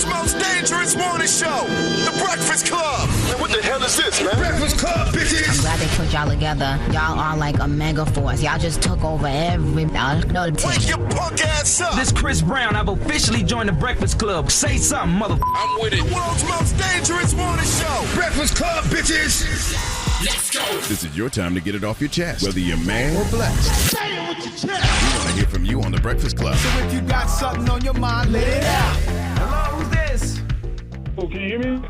world's most dangerous morning show, The Breakfast Club. Man, what the hell is this, man? Breakfast Club, bitches. I'm glad they put y'all together. Y'all are like a mega force. Y'all just took over every... Wake your punk ass up. This Chris Brown. I've officially joined The Breakfast Club. Say something, mother... I'm with it. The world's most dangerous morning show. Breakfast Club, bitches. Let's go. This is your time to get it off your chest, whether you're man or blessed. Say it with your chest. We want to hear from you on The Breakfast Club. So if you got something on your mind, let it out. Hello, who's this? Oh, can you hear me?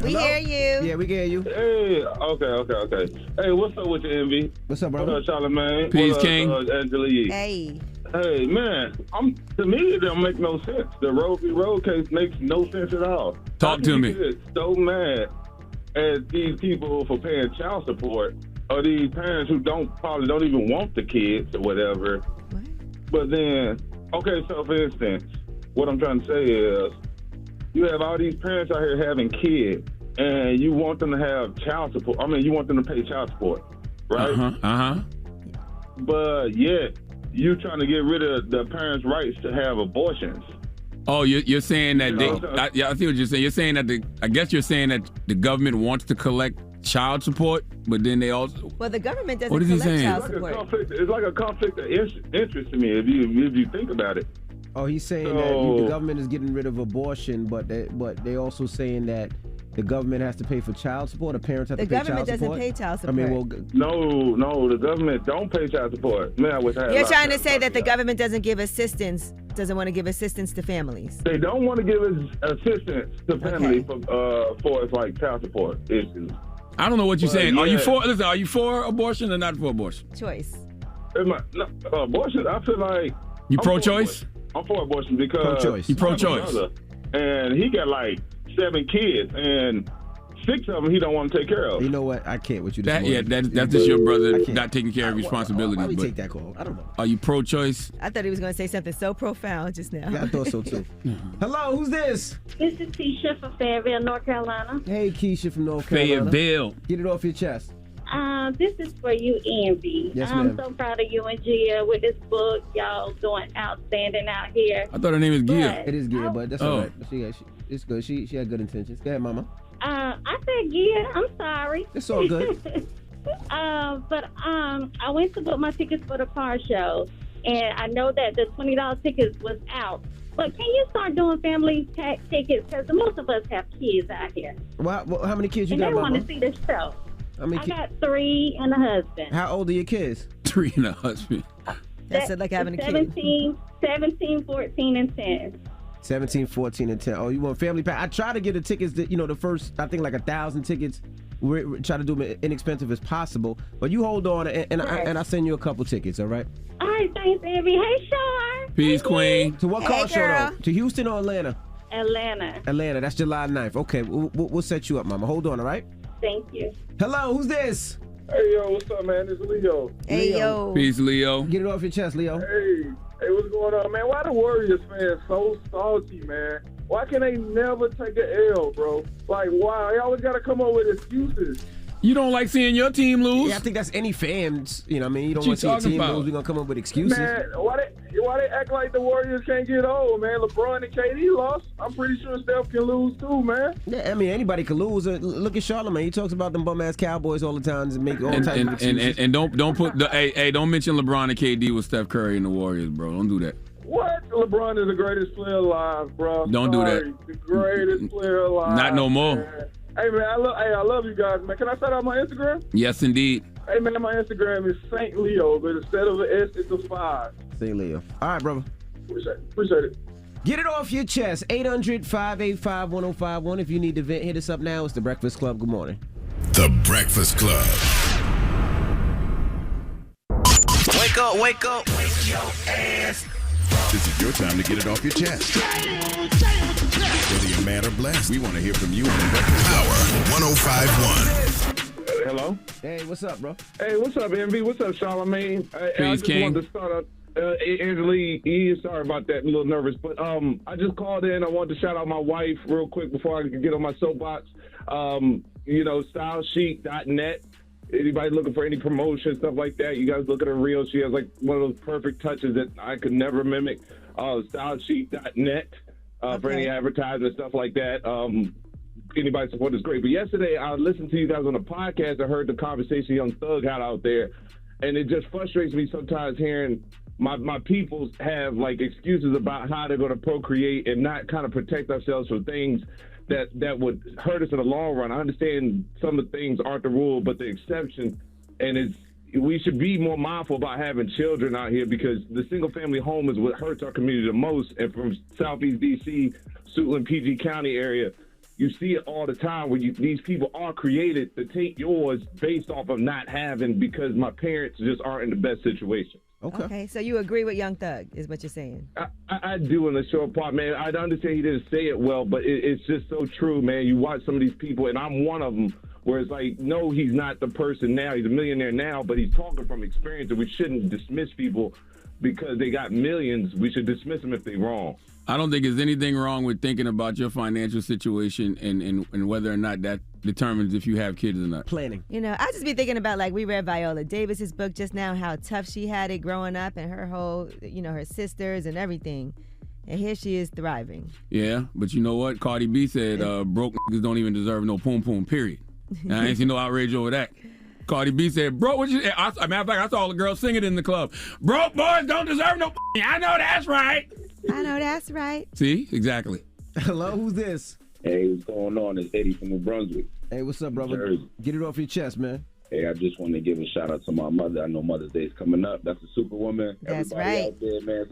We hear you. Yeah, we can hear you. Hey, okay. Hey, what's up with your envy? What's up, bro? What up, Charlamagne? Peace, what up, King. Angela Yee? Hey. Hey, man, to me, it don't make no sense. The Roe v. Roe case makes no sense at all. Talk to me. Get so mad at these people for paying child support, or these parents who probably don't even want the kids or whatever. What? But then, okay, so for instance, what I'm trying to say is, you have all these parents out here having kids, and you want them to have child support. I mean, you want them to pay child support, right? But yet, you trying to get rid of the parents' rights to have abortions. Oh, you're saying that I see what you're saying. You're saying that I guess you're saying that the government wants to collect child support, but then they also... Well, the government doesn't What is he collect saying? child support. It's like a conflict of interest to me if you think about it. Oh, he's saying that the government is getting rid of abortion, but they also saying that the government has to pay for child support. The parents have to pay child support. The government doesn't pay child support. I mean, No, the government don't pay child support. Man, I wish I had You're trying to say that the government doesn't want to give assistance to families. They don't want to give assistance to families for like child support issues. I don't know what you're saying. Yeah. Are you for abortion or not for abortion? Choice. Abortion, I feel like... You pro-choice? I'm for abortion because... Pro-choice. You pro-choice. And he got like 7 kids, and 6 of them he don't want to take care of. You know what? I can't with you this morning. That's just your brother not taking care of responsibilities. Why we but take that call? I don't know. Are you pro-choice? I thought he was going to say something so profound just now. Yeah, I thought so too. Hello, who's this? This is Keisha from Fayetteville, North Carolina. Hey, Keisha from North Carolina. Fayetteville. Get it off your chest. This is for you, Envy. Yes, I'm ma'am. so proud of you and Gia with this book. Y'all doing outstanding out here. I thought her name was Gia. It is Gia, but that's all right. It's good. She had good intentions. Go ahead, Mama. I said Gia. I'm sorry. It's all good. I went to book my tickets for the car show, and I know that the $20 tickets was out. But can you start doing family tickets? Because most of us have kids out here. Well, how many kids you and got, they Mama? want to see the show. I got 3 and a husband. How old are your kids? 3 and a husband. That's like having a kid. 17, 14, and 10. 17, 14, and 10. Oh, you want family pack? I try to get the tickets that, the first, I think like 1,000 tickets. We try to do them inexpensive as possible. But you hold on, and I send you a couple tickets, all right? All right, thanks, Envy. Hey, Sean. Peace, Queen. To what car show, though? To Houston or Atlanta? Atlanta. That's July 9th. Okay, we'll set you up, Mama. Hold on, all right? Thank you. Hello, who's this? Hey, yo, what's up, man? It's Leo. Hey, yo. Peace, Leo. Get it off your chest, Leo. Hey, what's going on, man? Why the Warriors fans so salty, man? Why can they never take an L, bro? Like, why? They always got to come up with excuses. You don't like seeing your team lose? Yeah, I think that's any fans. You know what I mean? You don't want to see your team lose. We're going to come up with excuses. Man, why they act like the Warriors can't get old, man? LeBron and KD lost. I'm pretty sure Steph can lose too, man. Yeah, I mean, anybody can lose. Look at Charlamagne. He talks about them bum-ass Cowboys all the time and make all types of excuses. And don't put don't mention LeBron and KD with Steph Curry and the Warriors, bro. Don't do that. What? LeBron is the greatest player alive, bro. Don't do that. The greatest player alive. Not no more. Man. Hey, man, I love you guys, man. Can I shout out my Instagram? Yes, indeed. Hey, man, my Instagram is St. Leo, but instead of an S, it's a 5. St. Leo. All right, brother. Appreciate it. Get it off your chest. 800-585-1051. If you need to vent, hit us up now. It's The Breakfast Club. Good morning. The Breakfast Club. Wake up. Wake your ass. This is your time to get it off your chest. Whether you're mad or blessed, we want to hear from you on The Breakfast Power 105.1. Hello? Hey, what's up, bro? Hey, what's up, Envy? What's up, Charlamagne? I just King. wanted to start out. Angela Yee, sorry about that. I'm a little nervous, but I just called in. I wanted to shout out my wife real quick before I can get on my soapbox. StyleChic.net. Anybody looking for any promotion, stuff like that, you guys look at her reel. She has like one of those perfect touches that I could never mimic. StyleChic.net. for any advertisement, stuff like that. Anybody support is great. But yesterday, I listened to you guys on a podcast. I heard the conversation Young Thug had out there, and it just frustrates me sometimes hearing my peoples have like excuses about how they're going to procreate and not kind of protect ourselves from things that would hurt us in the long run. I understand some of the things aren't the rule, but the exception, and we should be more mindful about having children out here because the single-family home is what hurts our community the most. And from Southeast D.C., Suitland, PG County area, you see it all the time where these people are created to take yours based off of not having because my parents just aren't in the best situation. Okay, so you agree with Young Thug, is what you're saying? I do in the short part, man. I understand he didn't say it well, but it's just so true, man. You watch some of these people, and I'm one of them, where it's like, no, he's not the person now. He's a millionaire now, but he's talking from experience, and we shouldn't dismiss people because they got millions. We should dismiss them if they're wrong. I don't think there's anything wrong with thinking about your financial situation and whether or not that determines if you have kids or not. Planning. You know, I just be thinking about, like, we read Viola Davis's book just now, how tough she had it growing up and her whole, her sisters and everything. And here she is thriving. Yeah, but you know what? Cardi B said broke niggas don't even deserve no poom poom, period. And I ain't seen no outrage over that. Cardi B said, bro, what you... Matter of fact, I saw all the girls singing in the club. Broke boys don't deserve no... I know that's right. I know that's right. See? Exactly. Hello, who's this? Hey, what's going on? It's Eddie from New Brunswick. Hey, what's up, brother? Jersey. Get it off your chest, man. Hey, I just want to give a shout out to my mother. I know Mother's Day is coming up. That's a superwoman. That's Everybody right. out there, man,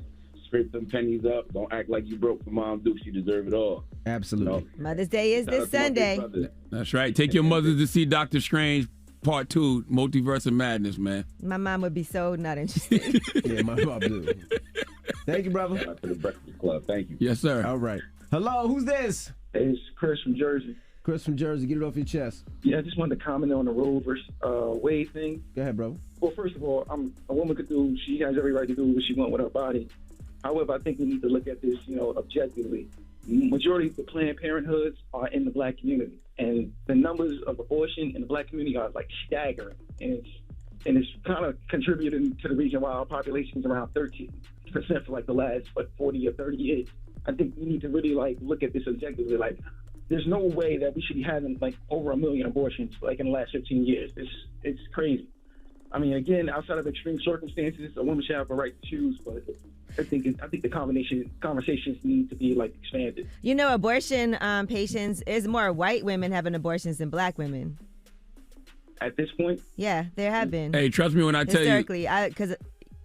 scrape them pennies up. Don't act like you broke for Mom Duke. She deserve it all. Absolutely. Mother's Day is this Sunday. That's right. Take your mothers to see Doctor Strange Part 2, Multiverse of Madness, man. My mom would be so not interested. Yeah, my mom do. Thank you, brother. Shout out to the Breakfast Club. Thank you. Yes, sir. All right. Hello, who's this? Hey, it's Chris from Jersey. Chris from Jersey. Get it off your chest. Yeah, I just wanted to comment on the Roe versus Wade thing. Go ahead, bro. Well, first of all, a woman she has every right to do what she wants with her body. However, I think we need to look at this, objectively. Majority of the Planned Parenthoods are in the black community, and the numbers of abortion in the black community are like staggering, and it's kind of contributing to the reason why our population is around 13% for like the last 40 or 30 years. I think we need to really look at this objectively. There's no way that we should be having over 1 million abortions in the last 15 years. It's crazy. I mean, again, outside of extreme circumstances, a woman should have a right to choose, but I think the conversations need to be expanded. Abortion patients is more white women having abortions than black women. At this point? Yeah, there have been. Hey, trust me when I tell you. Historically, because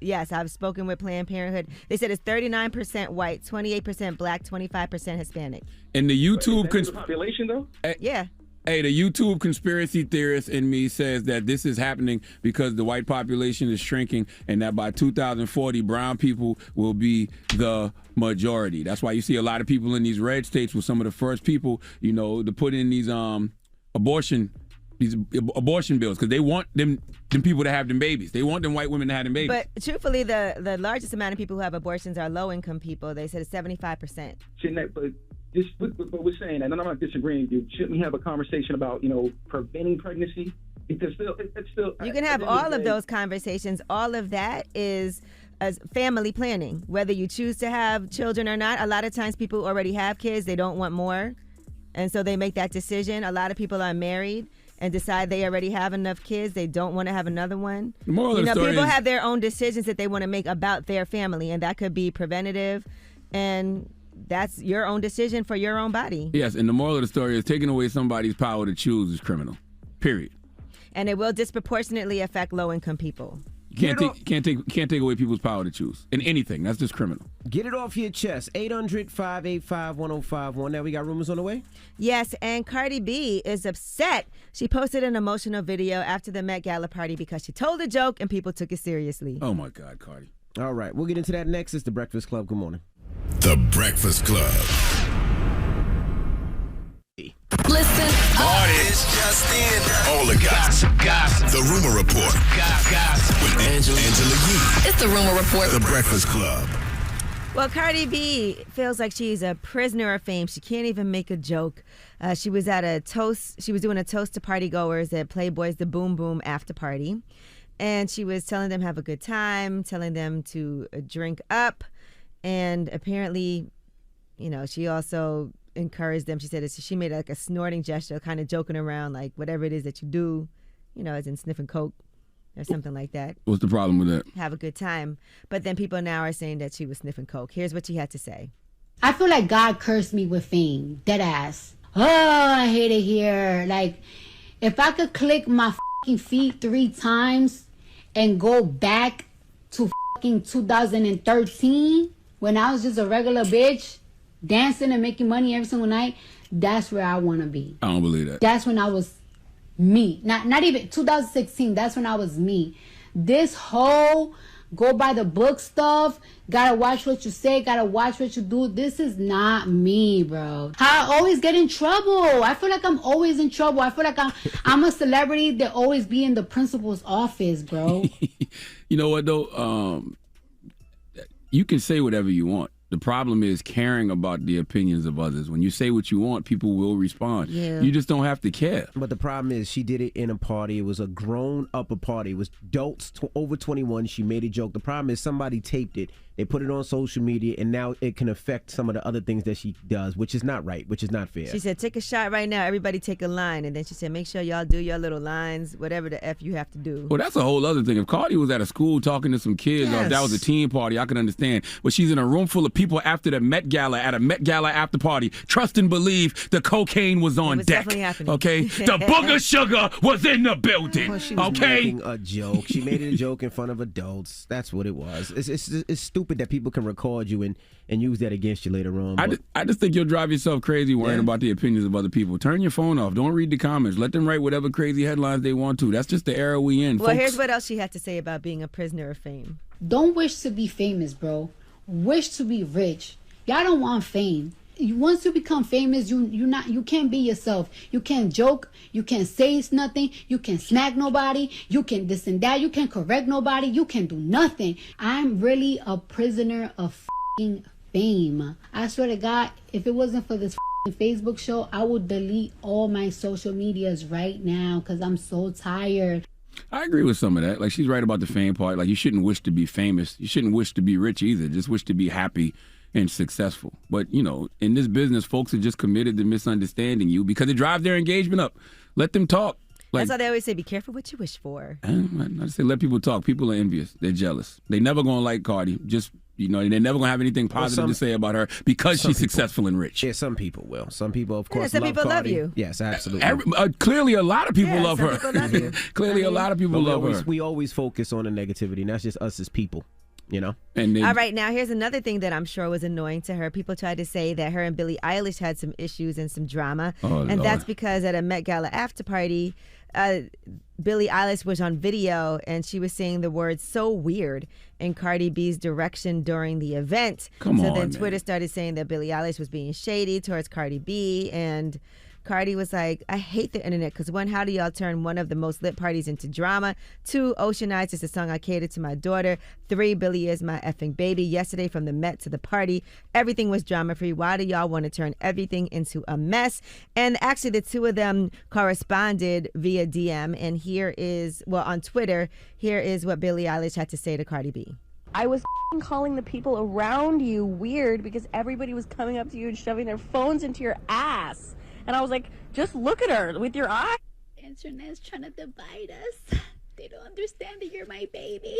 yes, I've spoken with Planned Parenthood. They said it's 39% white, 28% black, 25% Hispanic. And the YouTube the population though? Yeah. Hey, the YouTube conspiracy theorist in me says that this is happening because the white population is shrinking and that by 2040, brown people will be the majority. That's why you see a lot of people in these red states with some of the first people, to put in these abortion bills because they want them people to have them babies. They want them white women to have them babies. But truthfully, the largest amount of people who have abortions are low-income people. They said it's 75%. But we're saying, and I'm not disagreeing with you, shouldn't we have a conversation about, preventing pregnancy? Because it's still... You can have all of those conversations. All of that is as family planning. Whether you choose to have children or not, a lot of times people already have kids. They don't want more. And so they make that decision. A lot of people are married and decide they already have enough kids. They don't want to have another one. The moral of the story people is, have their own decisions that they want to make about their family, and that could be preventative, and that's your own decision for your own body. Yes, and the moral of the story is taking away somebody's power to choose is criminal. Period. And it will disproportionately affect low-income people. Can't take away people's power to choose in anything. That's just criminal. Get it off your chest. 800-585-1051. Now we got rumors on the way? Yes, and Cardi B is upset. She posted an emotional video after the Met Gala party because she told a joke and people took it seriously. Oh, my God, Cardi. All right, we'll get into that next. It's The Breakfast Club. Good morning. The Breakfast Club. Listen. It's just in. All the gossip. The Rumor Report. Gossip. With Angela Yee. It's the Rumor Report. The Breakfast Club. Well, Cardi B feels like she's a prisoner of fame. She can't even make a joke. She was at a toast. She was doing a toast to partygoers at Playboy's The Boom Boom after party. And she was telling them have a good time, telling them to drink up. And apparently she also encouraged them. She said she made like a snorting gesture, kind of joking around, like whatever it is that you do, as in sniffing coke or something like that. What's the problem with that? Have a good time. But then people now are saying that she was sniffing coke. Here's what she had to say. I feel like God cursed me with fame. Dead ass. Oh, I hate it here. Like, if I could click my fucking feet 3 times and go back to fucking 2013 when I was just a regular bitch dancing and making money every single night, that's where I want to be. I don't believe that. That's when I was me. Not even 2016. That's when I was me. This whole go by the book stuff, gotta watch what you say, gotta watch what you do. This is not me, bro. How I always get in trouble. I feel like I'm always in trouble. I feel like I'm a celebrity that always be in the principal's office, bro. You know what though? You can say whatever you want. The problem is caring about the opinions of others. When you say what you want, people will respond. Yeah. You just don't have to care. But the problem is she did it in a party. It was a grown-up party. It was adults over 21. She made a joke. The problem is somebody taped it. They put it on social media, and now it can affect some of the other things that she does, which is not right, which is not fair. She said, take a shot right now. Everybody take a line. And then she said, make sure y'all do your little lines, whatever the F you have to do. Well, that's a whole other thing. If Cardi was at a school talking to some kids, or if that was a teen party, I can understand. But she's in a room full of people after the Met Gala, at a Met Gala after party. Trust and believe the cocaine was on deck. Definitely happening. Okay? The booger sugar was in the building. Well, she was okay? making a joke. She made it a joke in front of adults. That's what it was. It's stupid that people can record you and use that against you later on. I just think you'll drive yourself crazy worrying about the opinions of other people. Turn your phone off. Don't read the comments. Let them write whatever crazy headlines they want to. That's just the era we in. Well, folks. here's what else she had to say about being a prisoner of fame. Don't wish to be famous, bro. Wish to be rich. Y'all don't want fame. Once you become famous, you can't be yourself. You can't joke. You can't say it's nothing. You can't smack nobody. You can this and that. You can't correct nobody. You can do nothing. I'm really a prisoner of f***ing fame. I swear to God, if it wasn't for this f***ing Facebook show, I would delete all my social medias right now because I'm so tired. I agree with some of that. Like, she's right about the fame part. Like, you shouldn't wish to be famous. You shouldn't wish to be rich either. Just wish to be happy and successful. But, in this business, folks are just committed to misunderstanding you because it drives their engagement up. Let them talk. That's why they always say, be careful what you wish for. I say let people talk. People are envious. They're jealous. They never going to like Cardi. Just, they're never going to have anything positive to say about her because she's successful and rich. Yeah, some people will. Some people, of course, some love people Cardi. love you. Yes, absolutely. Clearly, a lot of people love her. People love you. Clearly, a lot of people love her. We always focus on the negativity, and that's just us as people. And all right, now here's another thing that I'm sure was annoying to her. People tried to say that her and Billie Eilish had some issues and some drama. That's because at a Met Gala after party, Billie Eilish was on video and she was saying the words "so weird" in Cardi B's direction during the event. Then Twitter started saying that Billie Eilish was being shady towards Cardi B, and Cardi was like, I hate the internet because 1, how do y'all turn one of the most lit parties into drama? 2, Ocean Eyes is a song I catered to my daughter. 3, Billie is my effing baby. Yesterday from the Met to the party, everything was drama free. Why do y'all want to turn everything into a mess? And actually the two of them corresponded via DM, and here is, on Twitter, here is what Billie Eilish had to say to Cardi B. I was calling the people around you weird because everybody was coming up to you and shoving their phones into your ass. And I was like, just look at her with your eye. The internet's trying to divide us. They don't understand that you're my baby.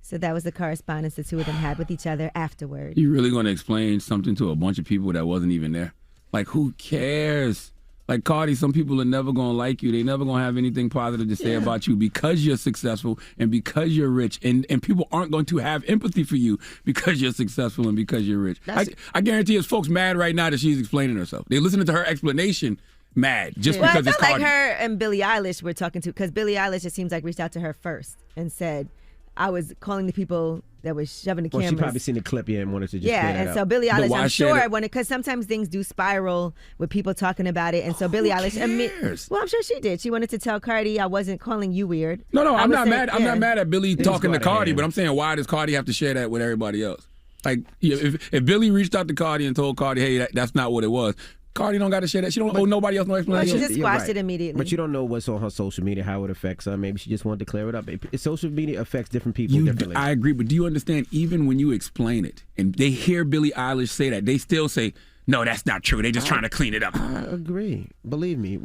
So that was the correspondence the two of them had with each other afterward. You really going to explain something to a bunch of people that wasn't even there? Like, who cares? Like, Cardi, some people are never going to like you. They never going to have anything positive to say about you because you're successful and because you're rich. And people aren't going to have empathy for you because you're successful and because you're rich. I guarantee there's folks mad right now that she's explaining herself. They're listening to her explanation mad just because it's Cardi. Like her and Billie Eilish were talking to, because Billie Eilish, it seems like, reached out to her first and said, I was calling the people that was shoving the cameras. She probably seen the clip, and wanted to just clear that and up. so Billie Eilish, I'm sure, because sometimes things do spiral with people talking about it, and so Billie Eilish, I'm sure she did. She wanted to tell Cardi, I wasn't calling you weird. No, I'm not mad. I'm not mad at Billie talking to Cardi, but I'm saying, why does Cardi have to share that with everybody else? Like, if Billie reached out to Cardi and told Cardi, hey, that's not what it was, Cardi don't got to share that. She don't owe nobody else no Well, explanation. she just squashed it immediately. But you don't know what's on her social media, how it affects her. Maybe she just wanted to clear it up. Social media affects different people differently. I agree, but do you understand? Even when you explain it, and they hear Billie Eilish say that, they still say, "No, that's not true. They're just trying to clean it up." I agree. Believe me,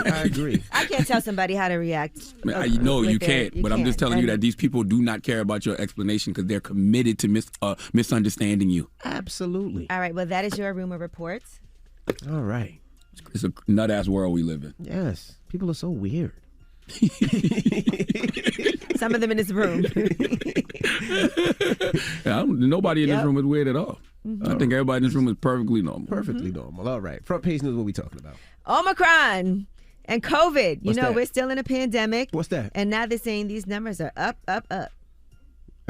I agree. I can't tell somebody how to react. No, you with can't. But I'm just telling you that these people do not care about your explanation because they're committed to misunderstanding you. Absolutely. All right, well, that is your rumor report. All right. It's a nut-ass world we live in. Yes. People are so weird. Some of them in this room. Nobody in this room is weird at all. I think everybody in this room is perfectly normal. Perfectly normal. All right. Front page news, what we talking about? Omicron and COVID. What's that? We're still in a pandemic. What's that? And now they're saying these numbers are up, up, up.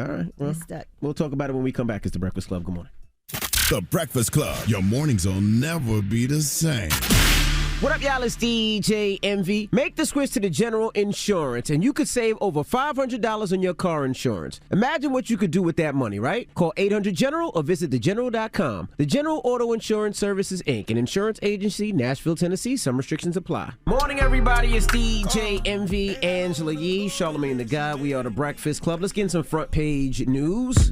All right. Well, stuck. We'll talk about it when we come back. It's The Breakfast Club. Good morning. The Breakfast Club. Your mornings will never be the same. What up, y'all? It's DJ Envy. Make the switch to the General Insurance, and you could save over $500 on your car insurance. Imagine what you could do with that money, right? Call 800-GENERAL or visit thegeneral.com. The General Auto Insurance Services, Inc., an insurance agency, Nashville, Tennessee. Some restrictions apply. Morning, everybody. It's DJ Envy, Angela Yee, Charlamagne the Guy. We are The Breakfast Club. Let's get in some front page news.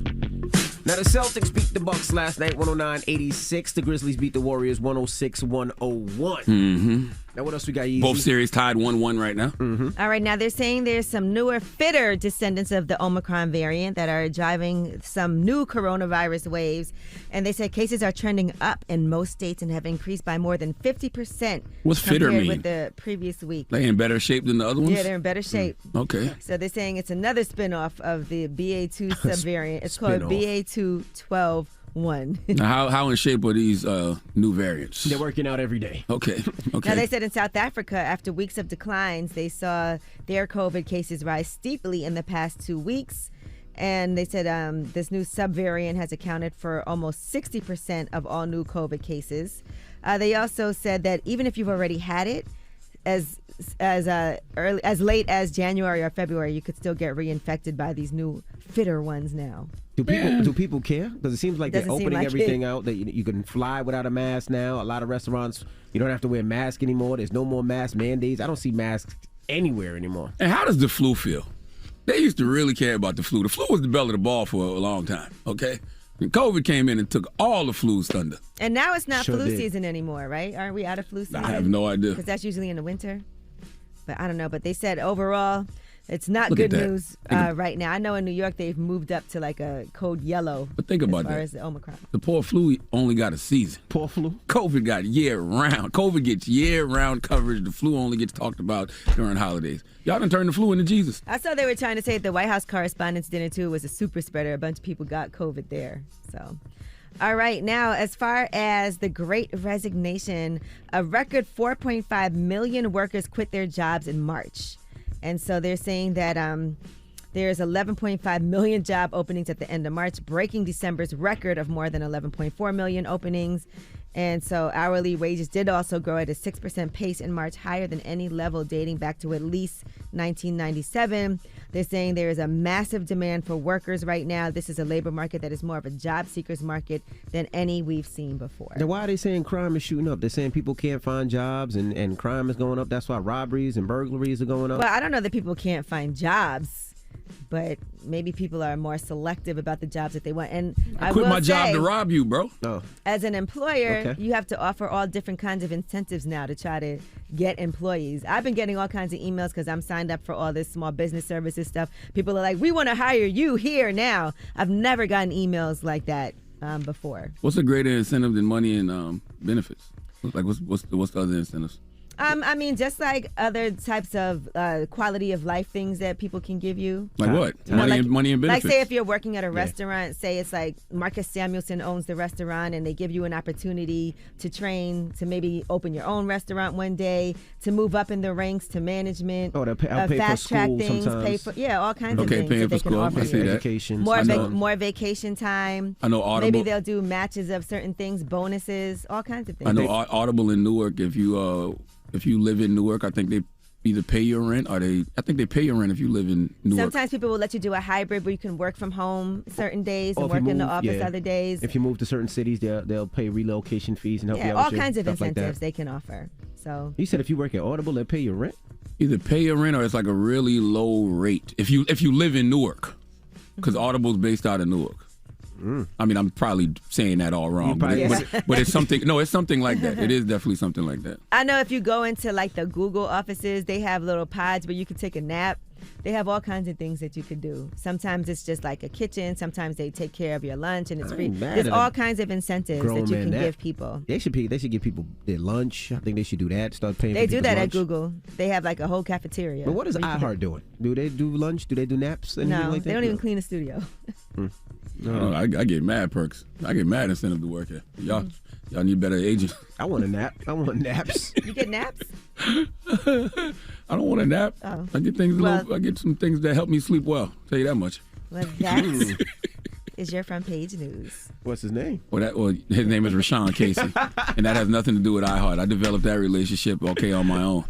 Now, the Celtics beat the Bucks last night, 109-86. The Grizzlies beat the Warriors, 106-101. Mm-hmm. Now, what else we got, Yeezy? Both series tied 1-1 right now. Mm-hmm. All right, now they're saying there's some newer, fitter descendants of the Omicron variant that are driving some new coronavirus waves. And they said cases are trending up in most states and have increased by more than 50%. What's fitter compared mean? with the previous week. They in better shape than the other ones? Yeah, they're in better shape. Okay. So they're saying it's another spinoff of the BA2 subvariant. It's called BA2.12.1. Now, how in shape are these new variants? They're working out every day. Okay. Now, they said in South Africa, after weeks of declines, they saw their COVID cases rise steeply in the past 2 weeks. And they said this new subvariant has accounted for almost 60% of all new COVID cases. They also said that even if you've already had it, as late as January or February, you could still get reinfected by these new fitter ones now. Do people care? Because it seems like they're Doesn't seem opening like everything it. out. That you can fly without a mask now. A lot of restaurants, you don't have to wear a mask anymore. There's no more mask mandates. I don't see masks anywhere anymore. And how does the flu feel? They used to really care about the flu. The flu was the belle of the ball for a long time, okay? And COVID came in and took all the flu's thunder. And now it's not Sure flu did. season anymore, right? Aren't we out of flu season? I have no idea. Because that's usually in the winter. But I don't know. But they said overall, it's not Look good at that. news right now. I know in New York they've moved up to like a code yellow. But think about as far that. as the Omicron. The poor flu only got a season. Poor flu? COVID got year-round. COVID gets year-round coverage. The flu only gets talked about during holidays. Y'all done turned the flu into Jesus. I saw they were trying to say at the White House Correspondents' Dinner, too, was a super spreader. A bunch of people got COVID there. So, all right. Now, as far as the Great Resignation, a record 4.5 million workers quit their jobs in March. And so they're saying that there's 11.5 million job openings at the end of March, breaking December's record of more than 11.4 million openings. And so hourly wages did also grow at a 6% pace in March, higher than any level dating back to at least 1997. They're saying there is a massive demand for workers right now. This is a labor market that is more of a job seekers market than any we've seen before. Now, why are they saying crime is shooting up? They're saying people can't find jobs and crime is going up. That's why robberies and burglaries are going up. Well, I don't know that people can't find jobs, but maybe people are more selective about the jobs that they want. And I quit my job to rob you, bro. Oh. As an employer, Okay. you have to offer all different kinds of incentives now to try to get employees. I've been getting all kinds of emails because I'm signed up for all this small business services stuff. People are like, we want to hire you here now. I've never gotten emails like that before. What's a greater incentive than money and benefits? Like, what's the other incentives? I mean, just like other types of quality of life things that people can give you. Like what? You know, Money and benefits. Like, say if you're working at a restaurant, say it's like Marcus Samuelson owns the restaurant and they give you an opportunity to train to maybe open your own restaurant one day, to move up in the ranks to management. Oh, they'll pay for fast track school things, sometimes. all kinds of Okay, things paying that they for can school. offer I see you. that. Education. More vacation time. I know Audible. Maybe they'll do matches of certain things, bonuses, all kinds of things. I know Audible in Newark. If you live in Newark, I think they either pay your rent or I think they pay your rent if you live in Newark. Sometimes people will let you do a hybrid where you can work from home certain days and Or if you work in the move, office yeah. other days. If you move to certain cities, they'll pay relocation fees and help you Yeah, out all with your kinds of stuff like incentives that. they can offer. So You said if you work at Audible, they'll pay your rent? Either pay your rent or it's like a really low rate if you live in Newark, because Audible's based out of Newark. I mean, I'm probably saying that all wrong, but it's something. No, it's something like that. It is definitely something like that. I know if you go into like the Google offices, they have little pods where you can take a nap. They have all kinds of things that you could do. Sometimes it's just like a kitchen. Sometimes they take care of your lunch and it's free. There's all kinds of incentives that you can give people. They should give people their lunch. I think they should do that. Start paying. They for do people's that lunch. at Google. They have like a whole cafeteria. But what is iHeart doing? Do they do lunch? Do they do naps? Anything No, like that? they don't even clean the studio. No, I get mad perks. I get mad incentive to work here. Y'all need better agents. I want a nap. I want naps. You get naps? I don't want a nap. Oh. I get things. I get some things that help me sleep well. Tell you that much. Well, that is your front page news. What's his name? Well, his name is Rashawn Casey, and that has nothing to do with iHeart. I developed that relationship on my own.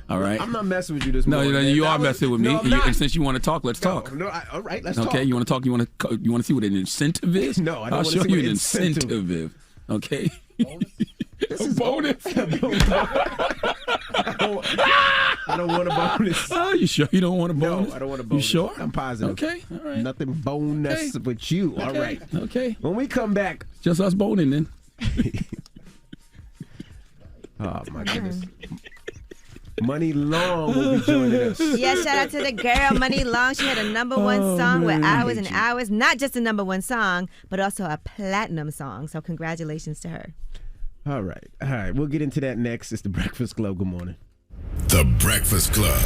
All right. I'm not messing with you this No, morning. you are messing with me. No, I'm not. And since you want to talk, let's talk. No, all right, let's talk. Okay, you want to talk? You want to see what an incentive is? No, I don't I'll want to show see you what an incentive. incentive. Okay. This is bonus. I don't want a bonus. Oh, you sure you don't want a bonus? No, I don't want a bonus. You sure? I'm positive. Okay, all right. Nothing bonus with you. Okay. All right. Okay. When we come back, just us boning then. Oh my goodness. Muni Long will be joining us. Yeah, shout out to the girl, Muni Long. She had a number one song with Hours and Hours. Not just a number one song, but also a platinum song. So congratulations to her. All right. We'll get into that next. It's The Breakfast Club. Good morning. The Breakfast Club.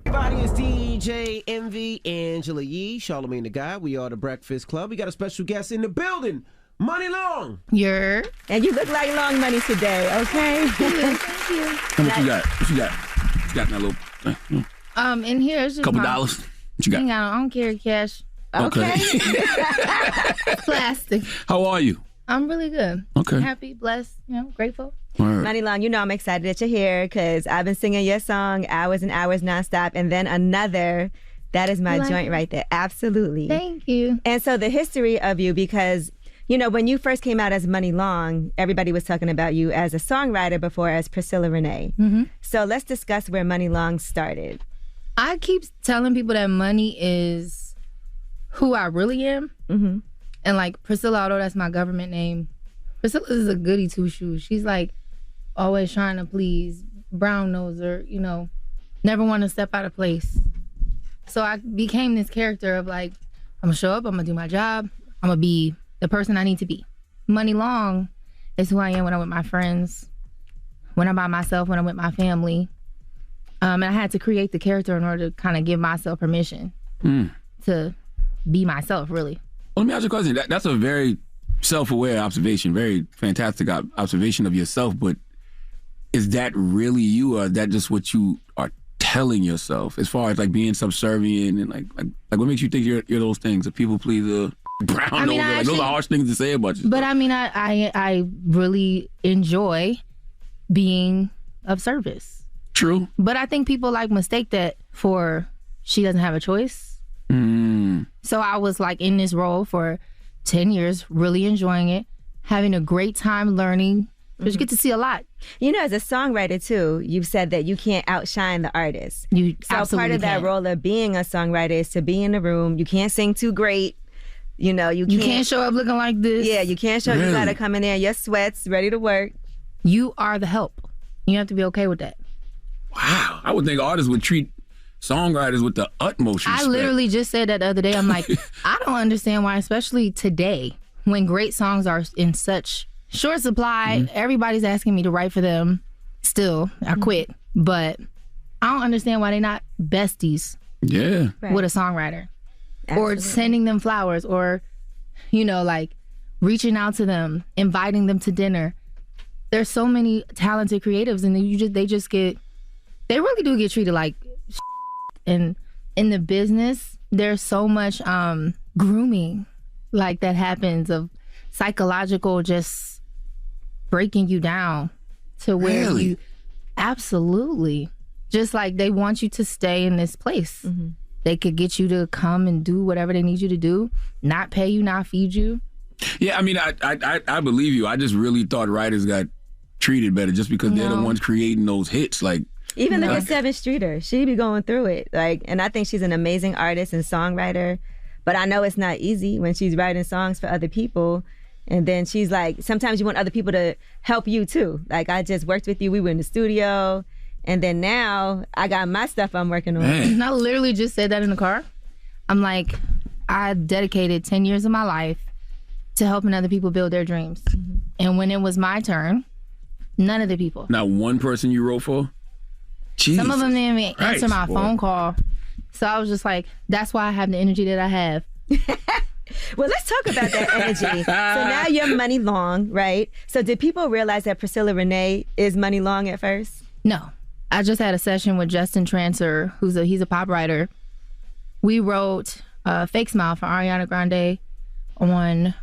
Everybody, it's DJ Envy, Angela Yee, Charlamagne the Guy. We are The Breakfast Club. We got a special guest in the building, Muni Long. And you look like Long Money today, okay? Thank you. How much you got? What you got? What you got in that little? In here it's just couple dollars. What you got? Hang on, I don't carry cash. Okay. Plastic. How are you? I'm really good. Okay. Happy, blessed, grateful. Muni Long, you know I'm excited that you're here because I've been singing your song Hours and Hours nonstop, and then another. That is my joint right there. Absolutely. Thank you. And so the history of you, because when you first came out as Muni Long, everybody was talking about you as a songwriter before as Priscilla Renee. Mm-hmm. So let's discuss where Muni Long started. I keep telling people that money is who I really am. Mm-hmm. And like Priscilla, although that's my government name, Priscilla is a goody two shoes. She's like always trying to please, brown noser, never want to step out of place. So I became this character of like, I'm gonna show up, I'm gonna do my job, I'm gonna be the person I need to be. Muni Long is who I am when I'm with my friends, when I'm by myself, when I'm with my family. And I had to create the character in order to kind of give myself permission to be myself, really. Let me ask you a question. That's a very self-aware observation, very fantastic observation of yourself, but is that really you, or is that just what you are telling yourself as far as like being subservient and like what makes you think you're those things, a people pleaser, brown noser? Those are harsh things to say about you. But I mean, I really enjoy being of service. True. But I think people mistake that for she doesn't have a choice. So I was like in this role for 10 years, really enjoying it, having a great time learning. Because you get to see a lot. As a songwriter too, you've said that you can't outshine the artist. You so absolutely part of that can't. role of being a songwriter is to be in the room. You can't sing too great. You can't show up looking like this. Yeah, you can't show. Really? You gotta come in there in your sweats, ready to work. You are the help. You have to be okay with that. Wow. I would think artists would treat songwriters with the utmost respect. I literally just said that the other day. I'm like, I don't understand why, especially today, when great songs are in such short supply, everybody's asking me to write for them. Still, I quit. But I don't understand why they're not besties with a songwriter. Or sending them flowers, or, reaching out to them, inviting them to dinner. There's so many talented creatives, and they really do get treated like shit. And in the business, there's so much grooming that happens of psychological just breaking you down to where Absolutely. Just like they want you to stay in this place. Mm-hmm. They could get you to come and do whatever they need you to do, not pay you, not feed you. Yeah, I mean, I believe you. I just really thought writers got treated better just because they're the ones creating those hits. Like, even look at Seven Streeter. She be going through it. Like, and I think she's an amazing artist and songwriter. But I know it's not easy when she's writing songs for other people. And then she's like, sometimes you want other people to help you too. Like, I just worked with you. We were in the studio. And then now I got my stuff I'm working on. And I literally just said that in the car. I'm like, I dedicated 10 years of my life to helping other people build their dreams. Mm-hmm. And when it was my turn, none of the people. Not one person you wrote for? Jesus. Some of them didn't even answer my phone call. So I was just like, that's why I have the energy that I have. Well, let's talk about that energy. So now you're Muni Long, right? So did people realize that Priscilla Renee is Muni Long at first? No. I just had a session with Justin Trancer, he's a pop writer. We wrote Fake Smile for Ariana Grande on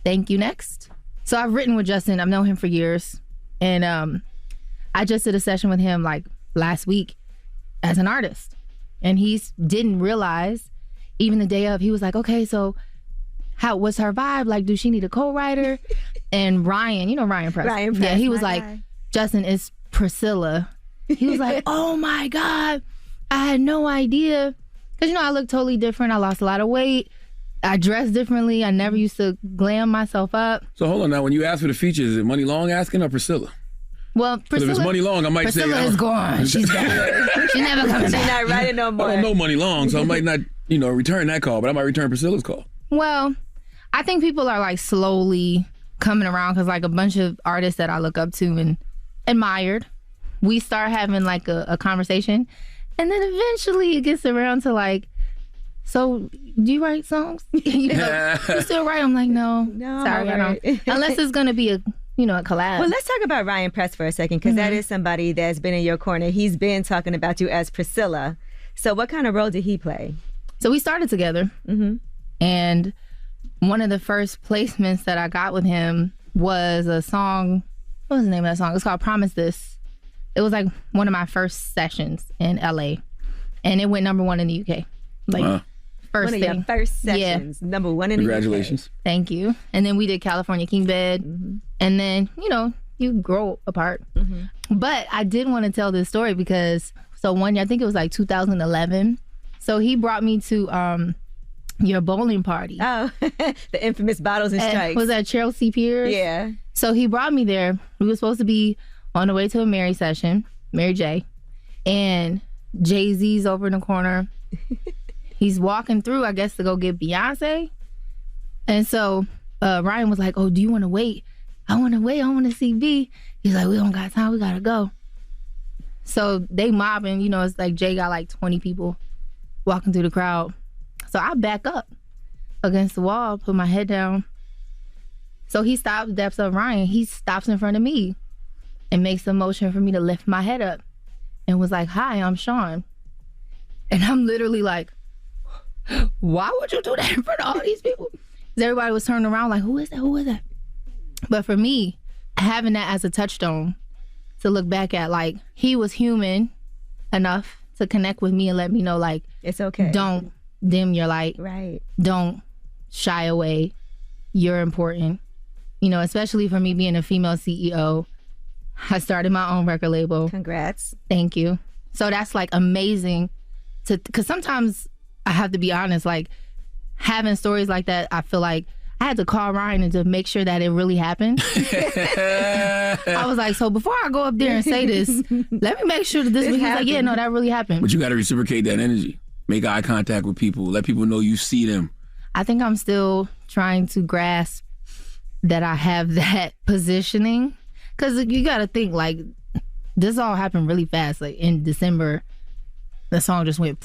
Thank You Next. So I've written with Justin. I've known him for years. And I just did a session with him like last week as an artist. And he didn't realize, even the day of, he was like, okay, so what's her vibe? Like, does she need a co-writer? And Ryan, you know Ryan Press. Ryan Press, yeah, he was my like, guy. Justin, it's Priscilla. He was like, oh my God, I had no idea. Because, I look totally different. I lost a lot of weight. I dress differently. I never used to glam myself up. So hold on now, when you ask for the features, is it Muni Long asking or Priscilla? Well, Priscilla, if it's Muni Long, I might Priscilla say... is gone. She's gone. She never comes back. She's not writing no more. I don't know Muni Long, so I might not, return that call, but I might return Priscilla's call. Well, I think people are like slowly coming around because like a bunch of artists that I look up to and admired, we start having like a conversation, and then eventually it gets around to like, so do you write songs? You still write? I'm like, no, sorry, I don't. Unless it's gonna be a collab. Well, let's talk about Ryan Press for a second, because that is somebody that's been in your corner. He's been talking about you as Priscilla. So what kind of role did he play? So we started together, and one of the first placements that I got with him was a song. What was the name of that song? It's called Promise This. It was like one of my first sessions in LA, and it went #1 in the UK. Like first one thing. of your first sessions, #1 in the UK. Congratulations. Thank you. And then we did California King Bed, and then you grow apart. But I did want to tell this story because one year, I think it was like 2011. So he brought me to your bowling party. Oh, the infamous Bottles and Strikes. Was that Chelsea Piers? Yeah. So he brought me there. We were supposed to be on the way to a Mary session, Mary J. And Jay-Z's over in the corner. He's walking through, I guess, to go get Beyonce. And so Ryan was like, oh, do you want to wait? I want to wait. I want to see B. He's like, we don't got time. We got to go. So they mobbing. It's like Jay got like 20 people walking through the crowd. So I back up against the wall, put my head down. So he stops, daps up Ryan. He stops in front of me and makes a motion for me to lift my head up and was like, hi, I'm Sean. And I'm literally like, why would you do that in front of all these people? Because everybody was turning around like, who is that? Who is that? But for me, having that as a touchstone to look back at, like, he was human enough to connect with me and let me know, like, it's okay. Don't dim your light. Right. Don't shy away. You're important. Especially for me being a female CEO. I started my own record label. Congrats. Thank you. So that's like amazing because sometimes I have to be honest, like having stories like that, I feel like I had to call Ryan and to make sure that it really happened. I was like, so before I go up there and say this, let me make sure that this was like, yeah, no, that really happened. But you got to reciprocate that energy. Make eye contact with people. Let people know you see them. I think I'm still trying to grasp that I have that positioning. Because you got to think, like, this all happened really fast. Like, in December, the song just went,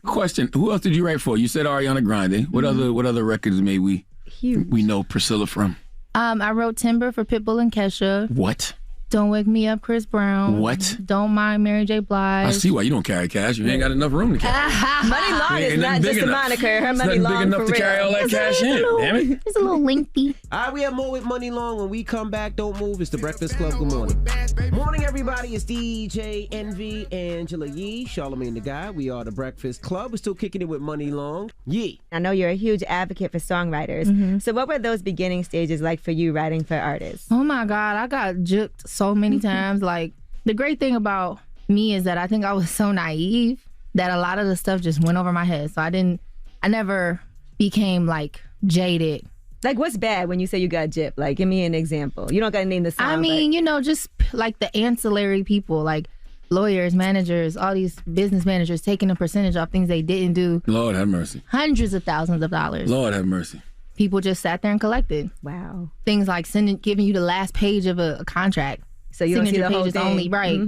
Question, who else did you write for? You said Ariana Grande. What other records may we know Priscilla from? I wrote Timber for Pitbull and Kesha. What? Don't Wake Me Up, Chris Brown. What? Don't Mind Mary J. Blige. I see why you don't carry cash. You ain't got enough room to carry. Muni Long is not just a moniker. Her Muni Long big enough for to real. carry all that cash in. Damn it. It's a little lengthy. All right, we have more with Muni Long. When we come back, don't move. It's the Breakfast Club. Good morning. Morning, everybody. It's DJ Envy, Angela Yee, Charlamagne the Guy. We are the Breakfast Club. We're still kicking it with Muni Long. Yee. I know you're a huge advocate for songwriters. So what were those beginning stages like for you writing for artists? Oh my God, I got juked so many times. Like, the great thing about me is that I think I was so naive that a lot of the stuff just went over my head. So I never became like jaded. Like, what's bad when you say you got gypped? Like, give me an example. You don't got to name the song. I mean, just like the ancillary people, like lawyers, managers, all these business managers taking a percentage off things they didn't do. Lord have mercy. Hundreds of thousands of dollars. Lord have mercy. People just sat there and collected. Wow. Things like giving you the last page of a contract. So you don't see the whole thing. Only, right.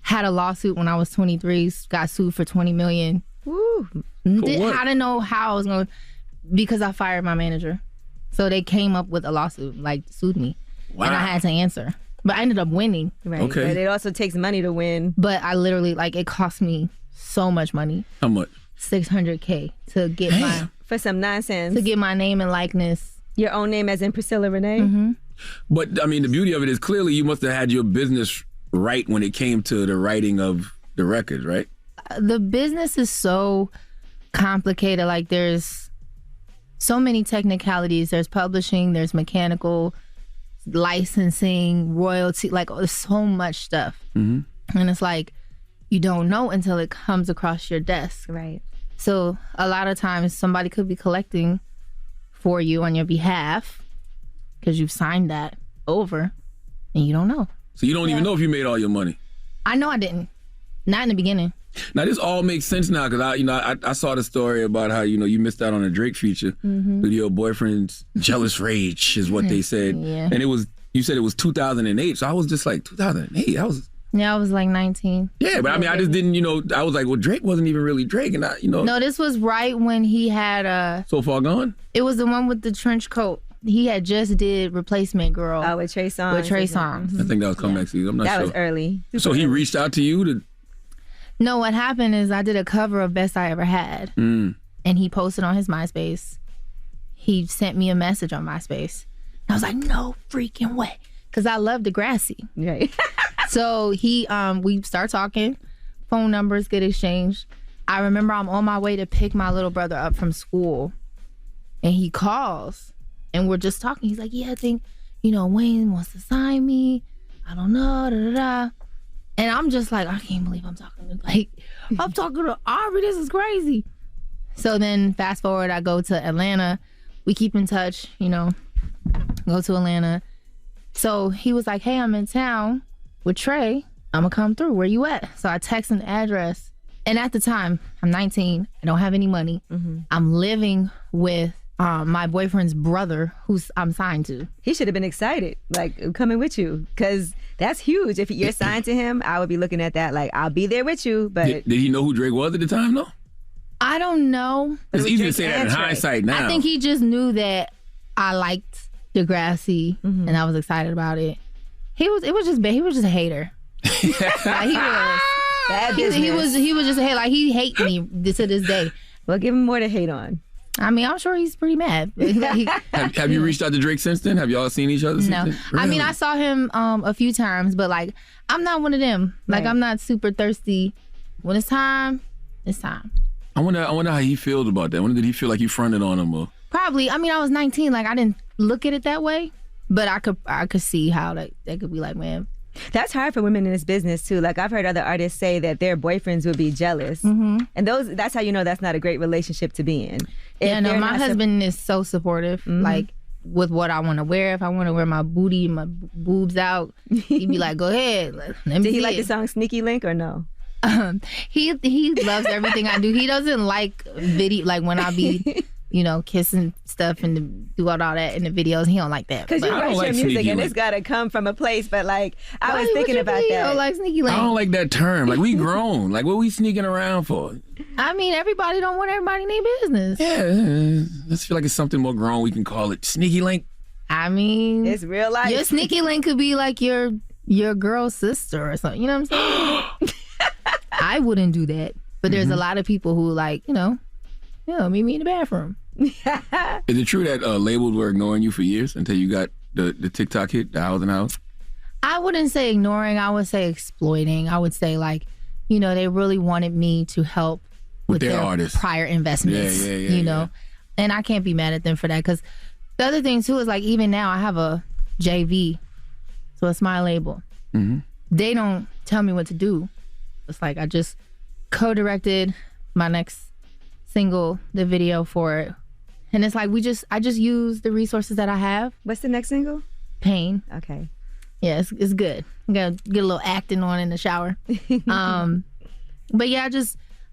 Had a lawsuit when I was 23, got sued for $20 million. Woo. I didn't know how I was going to, because I fired my manager. So they came up with a lawsuit, like sued me. Wow. And I had to answer. But I ended up winning. Right. Okay. But it also takes money to win. But I literally, it cost me so much money. How much? $600K to get for some nonsense. To get my name and likeness. Your own name as in Priscilla Renee? But, I mean, the beauty of it is clearly you must have had your business right when it came to the writing of the records, right? The business is so complicated. Like, there's so many technicalities. There's publishing, there's mechanical, licensing, royalty, there's so much stuff. And it's like, you don't know until it comes across your desk. Right. So a lot of times somebody could be collecting for you on your behalf because you've signed that over and you don't know. So you don't even know if you made all your money? I know I didn't. Not in the beginning. Now this all makes sense now because I saw the story about how you missed out on a Drake feature with your boyfriend's jealous rage is what they said, and you said it was 2008, so I was just like 2008. I was 19. Yeah, but I mean I just didn't I was like, well, Drake wasn't even really Drake, and No, this was right when he had So Far Gone. It was the one with the trench coat. He had just did Replacement Girl. Oh, with Trey Songz. With Trey Songz. I think that was Come Next Season. I'm not sure. That was early. So he reached out to you to. No, what happened is I did a cover of Best I Ever Had. And he posted on his MySpace. He sent me a message on MySpace. I was like, no freaking way. Because I love Degrassi. Right. So we start talking. Phone numbers get exchanged. I remember I'm on my way to pick my little brother up from school. And he calls. And we're just talking. He's like, yeah, I think, Wayne wants to sign me. I don't know, da-da-da. And I'm just like, I can't believe I'm talking to Aubrey. This is crazy. So then fast forward, I go to Atlanta. We keep in touch, go to Atlanta. So he was like, hey, I'm in town with Trey. I'm going to come through. Where you at? So I text him the address. And at the time, I'm 19. I don't have any money. I'm living with my boyfriend's brother, who's I'm signed to. He should have been excited, coming with you, because that's huge. If you're signed to him, I would be looking at that I'll be there with you. But did he know who Drake was at the time, though? I don't know. It's easy to say that in hindsight now. I think he just knew that I liked Degrassi and I was excited about it. He was just a hater. He was. Bad business. He was just a hater. He hate me to this day. Well, give him more to hate on. I mean, I'm sure he's pretty mad. Have you reached out to Drake since then? Have y'all seen each other since then? No. Really? I mean, I saw him a few times, but I'm not one of them. I'm not super thirsty. When it's time, it's time. I wonder how he feels about that. When did he feel like you fronted on him? Or? Probably. I mean, I was 19. I didn't look at it that way, but I could see how that could be man. That's hard for women in this business too. I've heard other artists say that their boyfriends would be jealous, and that's how you know that's not a great relationship to be in. My husband is so supportive. With what I want to wear, if I want to wear my booty, my boobs out, he'd be like, "Go ahead." Did he like the song "Sneaky Link" or no? He loves everything I do. He doesn't like video when I be kissing stuff and do all that in the videos. He don't like that. Because you write your music and it's got to come from a place. But I was thinking about that. Don't like sneaky link. I don't like that term. We grown. What we sneaking around for? I mean, everybody don't want everybody in their business. Yeah, let's feel like it's something more grown. We can call it sneaky link. I mean, it's real life. Your sneaky link could be your girl's sister or something. You know what I'm saying? I wouldn't do that. But there's a lot of people who meet me in the bathroom. Is it true that labels were ignoring you for years until you got the TikTok hit, the House and House? I wouldn't say ignoring. I would say exploiting. I would say like, you know, they really wanted me to help with their artists. Prior investments. Yeah, you know, and I can't be mad at them for that because the other thing too is like even now I have a JV, so it's my label. Mm-hmm. They don't tell me what to do. It's like I just co-directed my next single, the video for it, and it's like I just use the resources that I have. What's the next single? Pain. Okay. Yeah, it's good. I'm gonna get a little acting on in the shower. But yeah,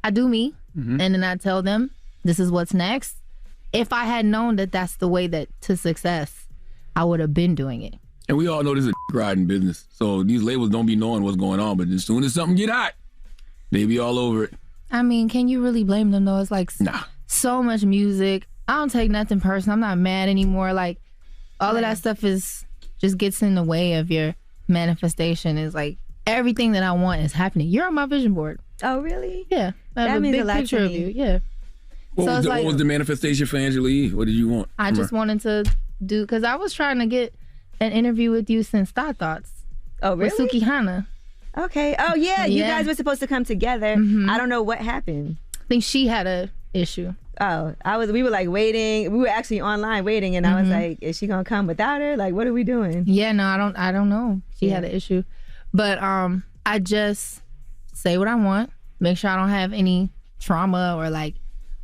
I do me, and then I tell them this is what's next. If I had known that that's the way that to success, I would have been doing it. And we all know this is a riding business. So these labels don't be knowing what's going on, but as soon as something get hot, they be all over it. I mean, can you really blame them though? It's like so much music. I don't take nothing personal. I'm not mad anymore. Like all of that stuff is just gets in the way of your manifestation. Is like everything that I want is happening. You're on my vision board. Oh, really? Yeah. I have That a means big a lot picture to of me. you. Yeah. What was the manifestation for Angela Yee? What did you want? I just wanted to do, because I was trying to get an interview with you since Thoughts. Oh, really? With Suki Hana. Okay. Oh, yeah. You guys were supposed to come together. I don't know what happened. I think she had a issue. Oh, we were like waiting. We were actually online waiting, and I was like, is she gonna come without her? Like, what are we doing? Yeah, no, I don't know. She had an issue. But I just say what I want, make sure I don't have any trauma or like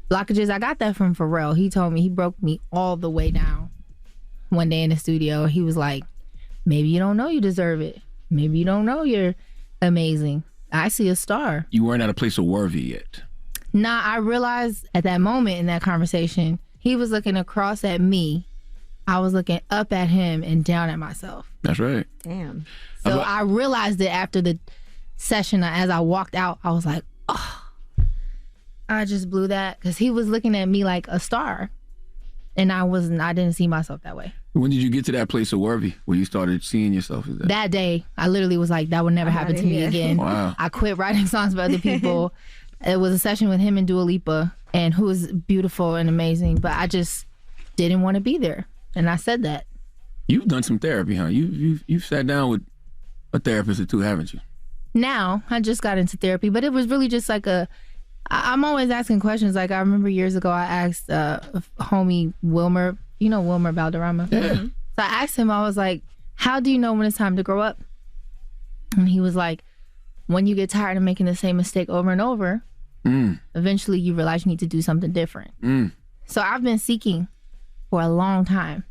blockages. I got that from Pharrell. He told me, he broke me all the way down one day in the studio. He was like, maybe you don't know you deserve it. Maybe you don't know you're amazing. I see a star. You weren't at a place of worthy yet. Nah, I realized at that moment in that conversation, he was looking across at me. I was looking up at him and down at myself. That's right. Damn. So I realized it after the session. As I walked out, I was like, oh, I just blew that, because he was looking at me like a star. And I didn't see myself that way. When did you get to that place of worthy where you started seeing yourself as that? That day, I literally was like, that would never happen to me again. Wow. I quit writing songs for other people. It was a session with him and Dua Lipa, and who was beautiful and amazing, but I just didn't want to be there. And I said that. You've done some therapy, huh? You've sat down with a therapist or two, haven't you? Now, I just got into therapy, but it was really just like I'm always asking questions. Like I remember years ago, I asked homie Wilmer, you know Wilmer Valderrama? Yeah. So I asked him, I was like, how do you know when it's time to grow up? And he was like, when you get tired of making the same mistake over and over, eventually you realize you need to do something different. So I've been seeking for a long time.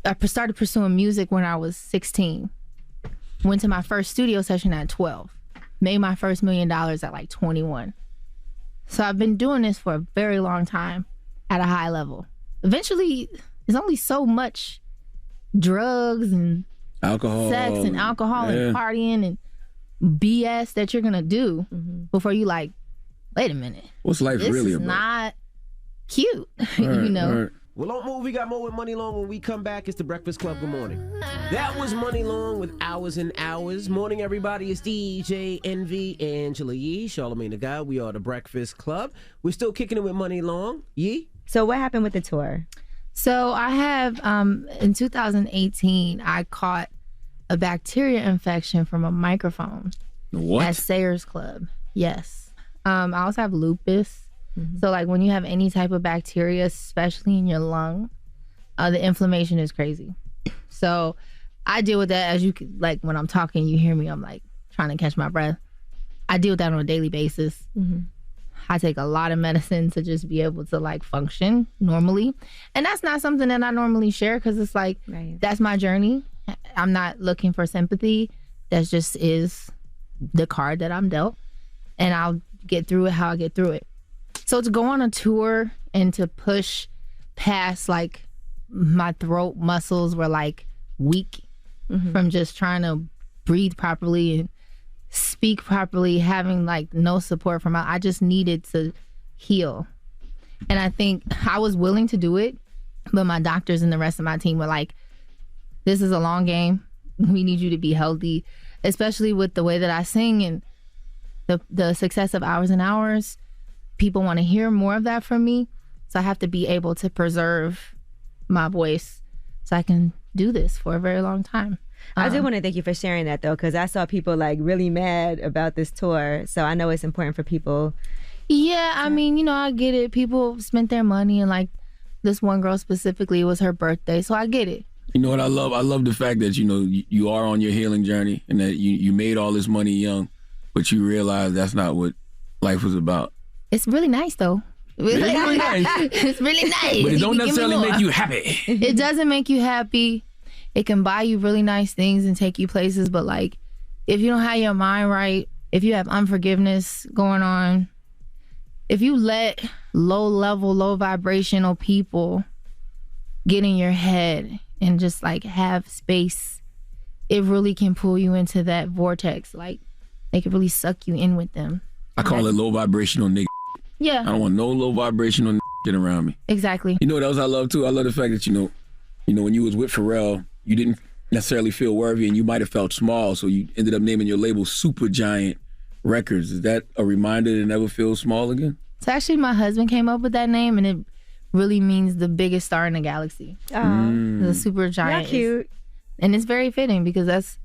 I started pursuing music when I was 16. Went to my first studio session at 12. Made my first $1 million at like 21. So I've been doing this for a very long time at a high level. Eventually, there's only so much drugs and alcohol, sex and alcohol and partying and BS that you're gonna do before you like, wait a minute. What's life this really is about? Not cute, you know. Well, don't move. We got more with Money Long. When we come back, it's the Breakfast Club. Good morning. That was Money Long with Hours and Hours. Morning, everybody. It's DJ Envy, Angela Yee, Charlamagne the Guy. We are the Breakfast Club. We're still kicking it with Money Long. Yee? So what happened with the tour? So I have, in 2018, I caught a bacteria infection from a microphone. What? At Sayers Club. Yes. I also have lupus. So like when you have any type of bacteria, especially in your lung, the inflammation is crazy. So I deal with that, as you could, like when I'm talking, you hear me, I'm like trying to catch my breath. I deal with that on a daily basis. I take a lot of medicine to just be able to like function normally. And that's not something that I normally share, because it's like, that's my journey. I'm not looking for sympathy. That just is the card that I'm dealt. And I'll get through it how I get through it. So to go on a tour and to push past like my throat muscles were like weak from just trying to breathe properly and speak properly, having like no support from I just needed to heal. And I think I was willing to do it, but my doctors and the rest of my team were like, this is a long game. We need you to be healthy, especially with the way that I sing and the success of Hours and Hours. People want to hear more of that from me. So I have to be able to preserve my voice so I can do this for a very long time. I do want to thank you for sharing that though, because I saw people like really mad about this tour. So I know it's important for people. Yeah, I mean, you know, I get it. People spent their money, and like this one girl specifically, it was her birthday, so I get it. You know what I love? I love the fact that, you know, you are on your healing journey and that you made all this money young, but you realize that's not what life was about. It's really nice, though. It's really nice. It's really nice. But it don't necessarily Give me more. make you happy. It doesn't make you happy. It can buy you really nice things and take you places, but like, if you don't have your mind right, if you have unforgiveness going on, if you let low-level, low-vibrational people get in your head and just like have space, it really can pull you into that vortex. Like, they can really suck you in with them. I call it low vibrational nigga. Yeah. I don't want no low vibrational get around me. Exactly. You know what else I love too? I love the fact that, you know, when you was with Pharrell, you didn't necessarily feel worthy and you might have felt small, so you ended up naming your label Super Giant Records. Is that a reminder to never feel small again? So actually, my husband came up with that name, and it really means the biggest star in the galaxy. The Super Giant. Not cute. And it's very fitting because that's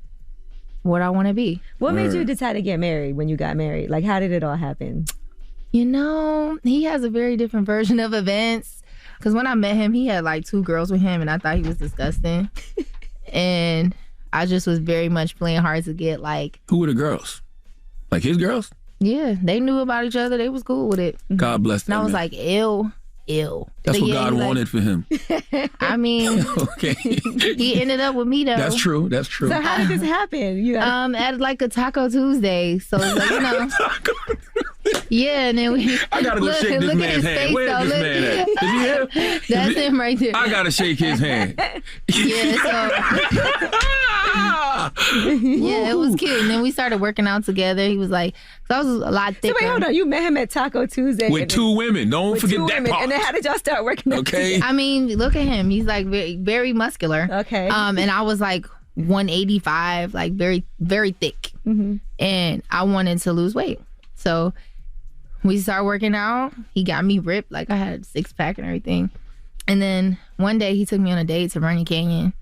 what I want to be. What made you decide to get married when you got married? Like, how did it all happen? You know, he has a very different version of events. Because when I met him, he had like 2 girls with him, and I thought he was disgusting. And I just was very much playing hard to get. Like, who were the girls? Like his girls? Yeah, they knew about each other. They was cool with it. God bless them. And I was man. like, ew. That's But what yeah, God he was wanted for him. I mean, Okay. he ended up with me though. That's true. That's true. So how did this happen? You at like a Taco Tuesday. So it's like, you know. Yeah, and then we. I gotta go shake this man's hand. Where's this man at? Is he here? That's him right there. I gotta shake his hand. Yeah, so. Yeah, it was cute. And then we started working out together. He was like, so I was a lot thicker. So wait, hold on. You met him at Taco Tuesday. With 2 women. Don't forget that women. part. And then how did y'all start working out Okay. I mean, look at him. He's like very, very muscular. Okay. And I was like 185, like very, very thick. Mm-hmm. And I wanted to lose weight. So we started working out. He got me ripped. Like I had a 6-pack and everything. And then one day he took me on a date to Bernie Canyon.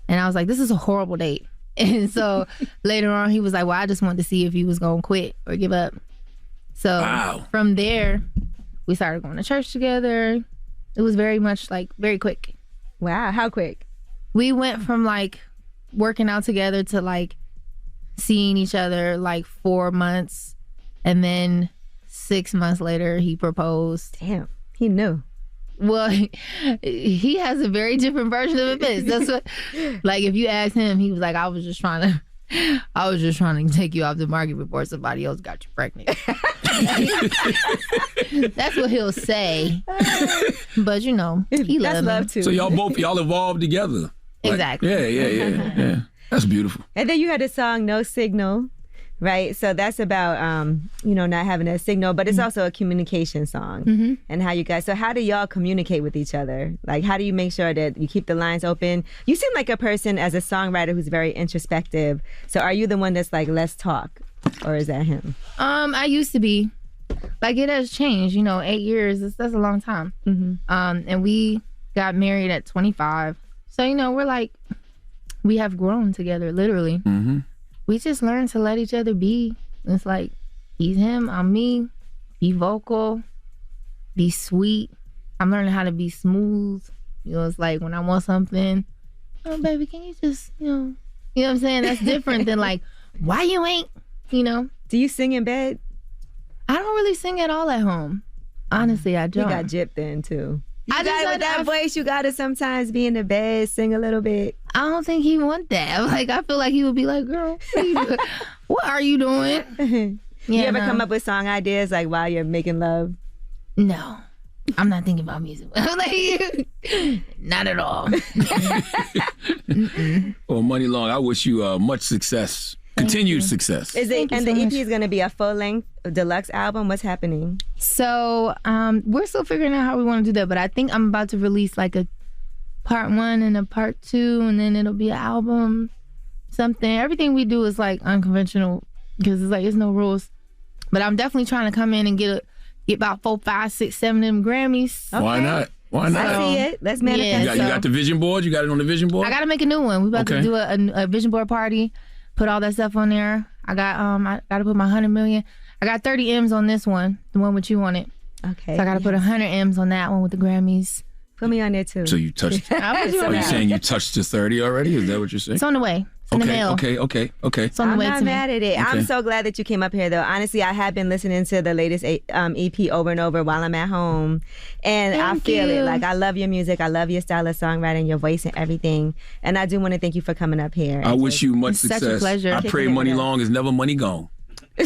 And I was like, this is a horrible date. And so later on he was like, well, I just wanted to see if you was going to quit or give up. So from there, we started going to church together. It was very much like very quick. Wow, how quick? We went from like working out together to like seeing each other like 4 months. And then 6 months later, he proposed. Damn, he knew. Well, he has a very different version of events. That's what, like, if you ask him, he was like, I was just trying to take you off the market before somebody else got you pregnant. That's what he'll say. But you know, he loves love too. So y'all evolved together. Like, exactly. Yeah. That's beautiful. And then you had a song, No Signal, right? So that's about, not having a signal, but it's also a communication song. And how you guys, so how do y'all communicate with each other? Like, how do you make sure that you keep the lines open? You seem like a person as a songwriter who's very introspective. So are you the one that's like, let's talk? Or is that him? I used to be. Like, it has changed, 8 years, that's a long time. And we got married at 25. So, we're like, we have grown together, literally. We just learned to let each other be. It's like, he's him, I'm me. Be vocal, be sweet. I'm learning how to be smooth. It's like when I want something, oh, baby, can you just, you know what I'm saying? That's different than like, why you ain't, Do you sing in bed? I don't really sing at all at home. Honestly, I don't. You got gypped then, too. With that voice, you gotta sometimes be in the bed, sing a little bit. I don't think he want that. Like, I feel like he would be like, girl, what are you doing? You ever come up with song ideas like while you're making love? No. I'm not thinking about music. Like, not at all. Well, Muni Long, I wish you much success. Continued success. And the EP is going to be a full-length deluxe album? What's happening? So we're still figuring out how we want to do that, but I think I'm about to release like a part 1 and a part 2, and then it'll be an album, something. Everything we do is like unconventional because it's like there's no rules. But I'm definitely trying to come in and get about 4, 5, 6, 7 of them Grammys. Okay. Why not? Why not? I see it. Let's manifest. You got the vision board? You got it on the vision board? I got to make a new one. We about to do a vision board party, put all that stuff on there. I got to put my 100 million. I got 30 M's on this one, the one with you on it. Okay. So I got to put 100 M's on that one with the Grammys. Put me on there too. So you touched. I'll put you on Are you that. saying you touched the 30 already? Is that what you're saying? It's on the way. It's in the mail. Okay. It's on the I'm way not to me. mad at it. I'm Okay. so glad that you came up here, though. Honestly, I have been listening to the latest EP over and over while I'm at home, and I Thank feel you. it. Like, I love your music. I love your style of songwriting, your voice, and everything. And I do want to thank you for coming up here. I wish you much It's such a success. pleasure. I pray Kicking it money with long is never money gone. I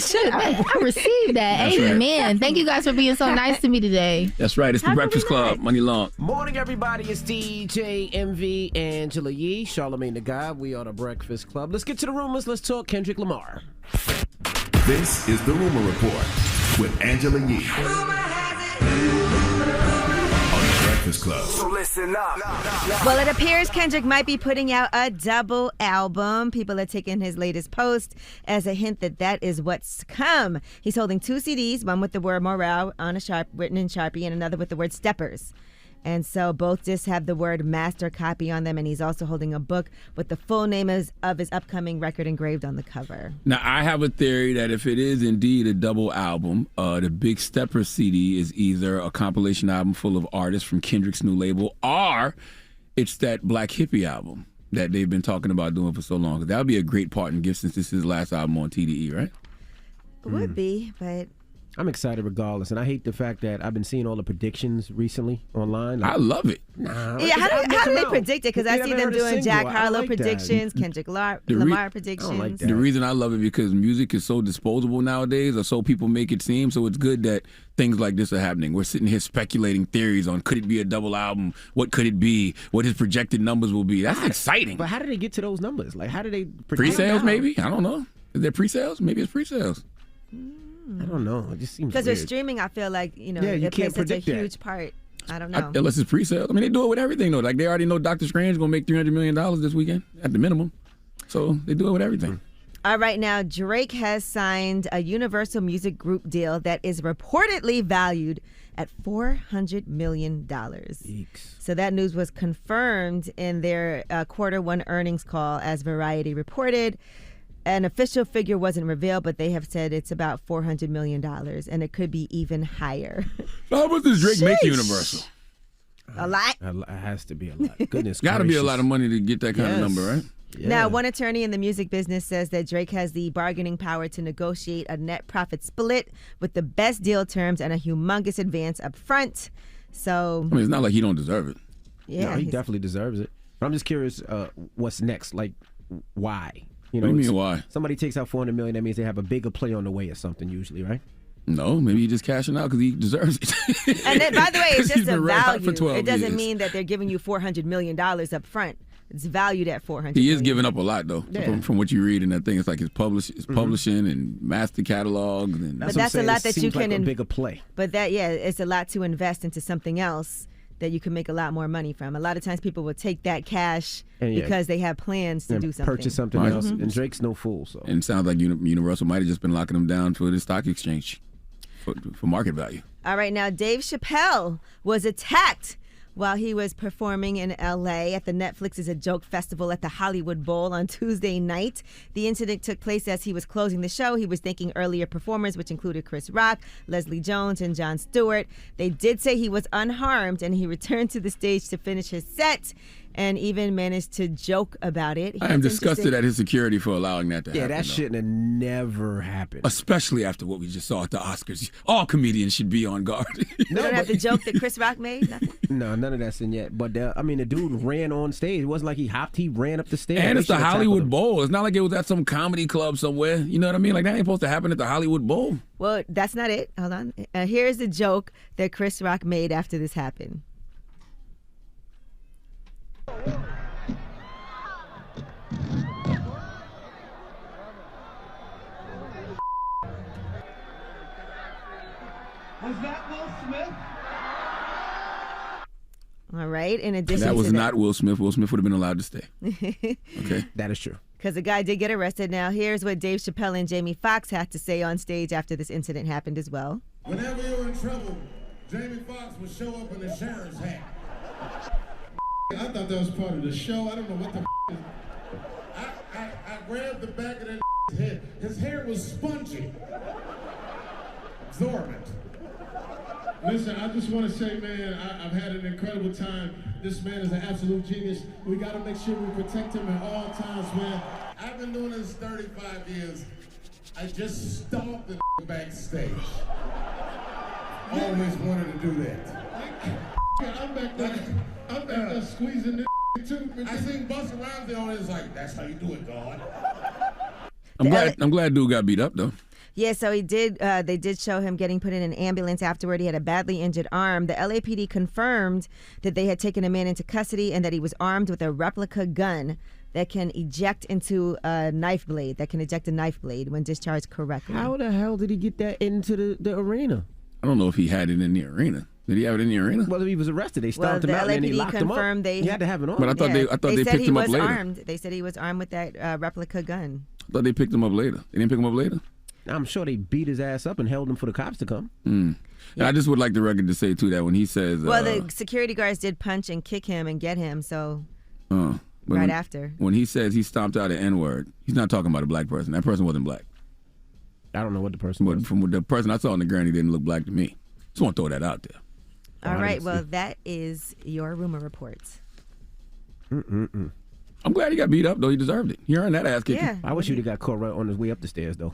received that. That's right. Amen. Thank you guys for being so nice to me today. That's right. It's the Breakfast Club. Money long. Morning, everybody. It's DJ MV, Angela Yee, Charlamagne the God. We are the Breakfast Club. Let's get to the rumors. Let's talk Kendrick Lamar. This is the Rumor Report with Angela Yee on the Breakfast Club. So listen up. Well, it appears Kendrick might be putting out a double album. People are taking his latest post as a hint that that is what's to come. He's holding 2 CDs, one with the word morale on written in Sharpie, and another with the word steppers. And so both discs have the word master copy on them, and he's also holding a book with the full name of his upcoming record engraved on the cover. Now, I have a theory that if it is indeed a double album, the Big Stepper CD is either a compilation album full of artists from Kendrick's new label, or it's that Black Hippie album that they've been talking about doing for so long. That would be a great parting gift since this is his last album on TDE, right? It would be, but I'm excited regardless, and I hate the fact that I've been seeing all the predictions recently online. Like, I love it. Nah, yeah, how do they predict it? Because I You see never them heard a doing single. Jack I Harlow like that. predictions, Kendrick Lamar predictions. I don't like that. The reason I love it because music is so disposable nowadays, or so people make it seem. So it's good that things like this are happening. We're sitting here speculating theories on could it be a double album? What could it be? What his projected numbers will be? That's exciting. But how do they get to those numbers? Like, how do they predict Pre-sales, that? maybe? I don't know. Is there pre-sales? Maybe it's pre-sales. I don't know. It just seems Because weird. with streaming, I feel like, Yeah, it you plays can't such a predict that. huge part. I don't know. Unless it's pre-sales. I mean, they do it with everything, though. Like, they already know Dr. Strange going to make $300 million this weekend at the minimum. So they do it with everything. All right, now Drake has signed a Universal Music Group deal that is reportedly valued at $400 million. So that news was confirmed in their quarter one earnings call, as Variety reported. An official figure wasn't revealed, but they have said it's about $400 million, and it could be even higher. How much does Drake make Sheesh. Universal? A lot. It has to be a lot. Goodness Got to be a gracious. lot of money to get that kind of number, right? Yeah. Now, one attorney in the music business says that Drake has the bargaining power to negotiate a net profit split with the best deal terms and a humongous advance up front. So, I mean, it's not like he don't deserve it. yeah, No, he he's- definitely deserves it. But I'm just curious, what's next? Like, why? You What do you mean, it's- why? Somebody takes out $400 million. That means they have a bigger play on the way or something. Usually, right? No, maybe he's just cashing out because he deserves it. And then, by the way, it's 'Cause he's just a been red hot value. for 12 It doesn't years. mean that they're giving you $400 million up front. It's valued at $400 He is million. giving up a lot, though, Yeah. from what you read in that thing. It's like his publishing and master catalogs. And But that's a lot that you can. like a bigger play. But it's a lot to invest into something else that you can make a lot more money from. A lot of times people will take that cash And, yeah, because they have plans to and do something. purchase something Right. else. Mhm. And Drake's no fool, so. And it sounds like Universal might have just been locking him down for the stock exchange for market value. All right, now Dave Chappelle was attacked while he was performing in L.A. at the Netflix is a Joke Festival at the Hollywood Bowl on Tuesday night. The incident took place as he was closing the show. He was thanking earlier performers, which included Chris Rock, Leslie Jones, and Jon Stewart. They did say he was unharmed, and he returned to the stage to finish his set and even managed to joke about it. I am disgusted at his security for allowing that to happen. Yeah, that though. shouldn't have never happened. Especially after what we just saw at the Oscars. All comedians should be on guard. You don't have the joke that Chris Rock made? Nothing? No, none of that's in yet. But, I mean, the dude ran on stage. It wasn't like he hopped. He ran up the stairs. And They it's the should've tackled Hollywood him. Bowl. It's not like it was at some comedy club somewhere. You know what I mean? Like, that ain't supposed to happen at the Hollywood Bowl. Well, that's not it. Hold on. Here's the joke that Chris Rock made after this happened. Was that Will Smith? All right. In addition That was to not Will Smith. Will Smith would have been allowed to stay. Okay. That is true. Because the guy did get arrested. Now, here's what Dave Chappelle and Jamie Foxx had to say on stage after this incident happened as well. Whenever you're in trouble, Jamie Foxx would show up in a sheriff's hat. I thought that was part of the show. I don't know what the is. I grabbed the back of that head. His hair was spongy. Absorbent. Listen, I just want to say, man, I've had an incredible time. This man is an absolute genius. We got to make sure we protect him at all times, man. I've been doing this 35 years. I just stalked the backstage. Always wanted to do that. I'm back there squeezing this too. I seen Busta Rhymes there on it. It's like, that's how you do it, God. I'm glad dude got beat up though. Yeah, so he did. They did show him getting put in an ambulance afterward. He had a badly injured arm. The LAPD confirmed that they had taken a man into custody and that he was armed with a replica gun that can eject into a knife blade. That can eject a knife blade when discharged correctly. How the hell did he get that into the arena? I don't know if he had it in the arena. Did he have it in the arena? Well, he was arrested. They stopped him out and they locked him up. He had to have it on. But I thought they said picked he him up was later. armed. They said he was armed with that replica gun. I thought they picked him up later. They didn't pick him up later? I'm sure they beat his ass up and held him for the cops to come. Yeah. I just would like the record to say, too, that when he says... Well, the security guards did punch and kick him and get him, so right after. When he says he stomped out an N-word, he's not talking about a black person. That person wasn't black. I don't know what the person was. From the person I saw on the ground, he didn't look black to me. Just want to throw that out there. All right, well, that is your rumor report. I'm glad he got beat up, though. He deserved it. He earned that ass kicking. Yeah. I wish he'd have got caught right on his way up the stairs, though.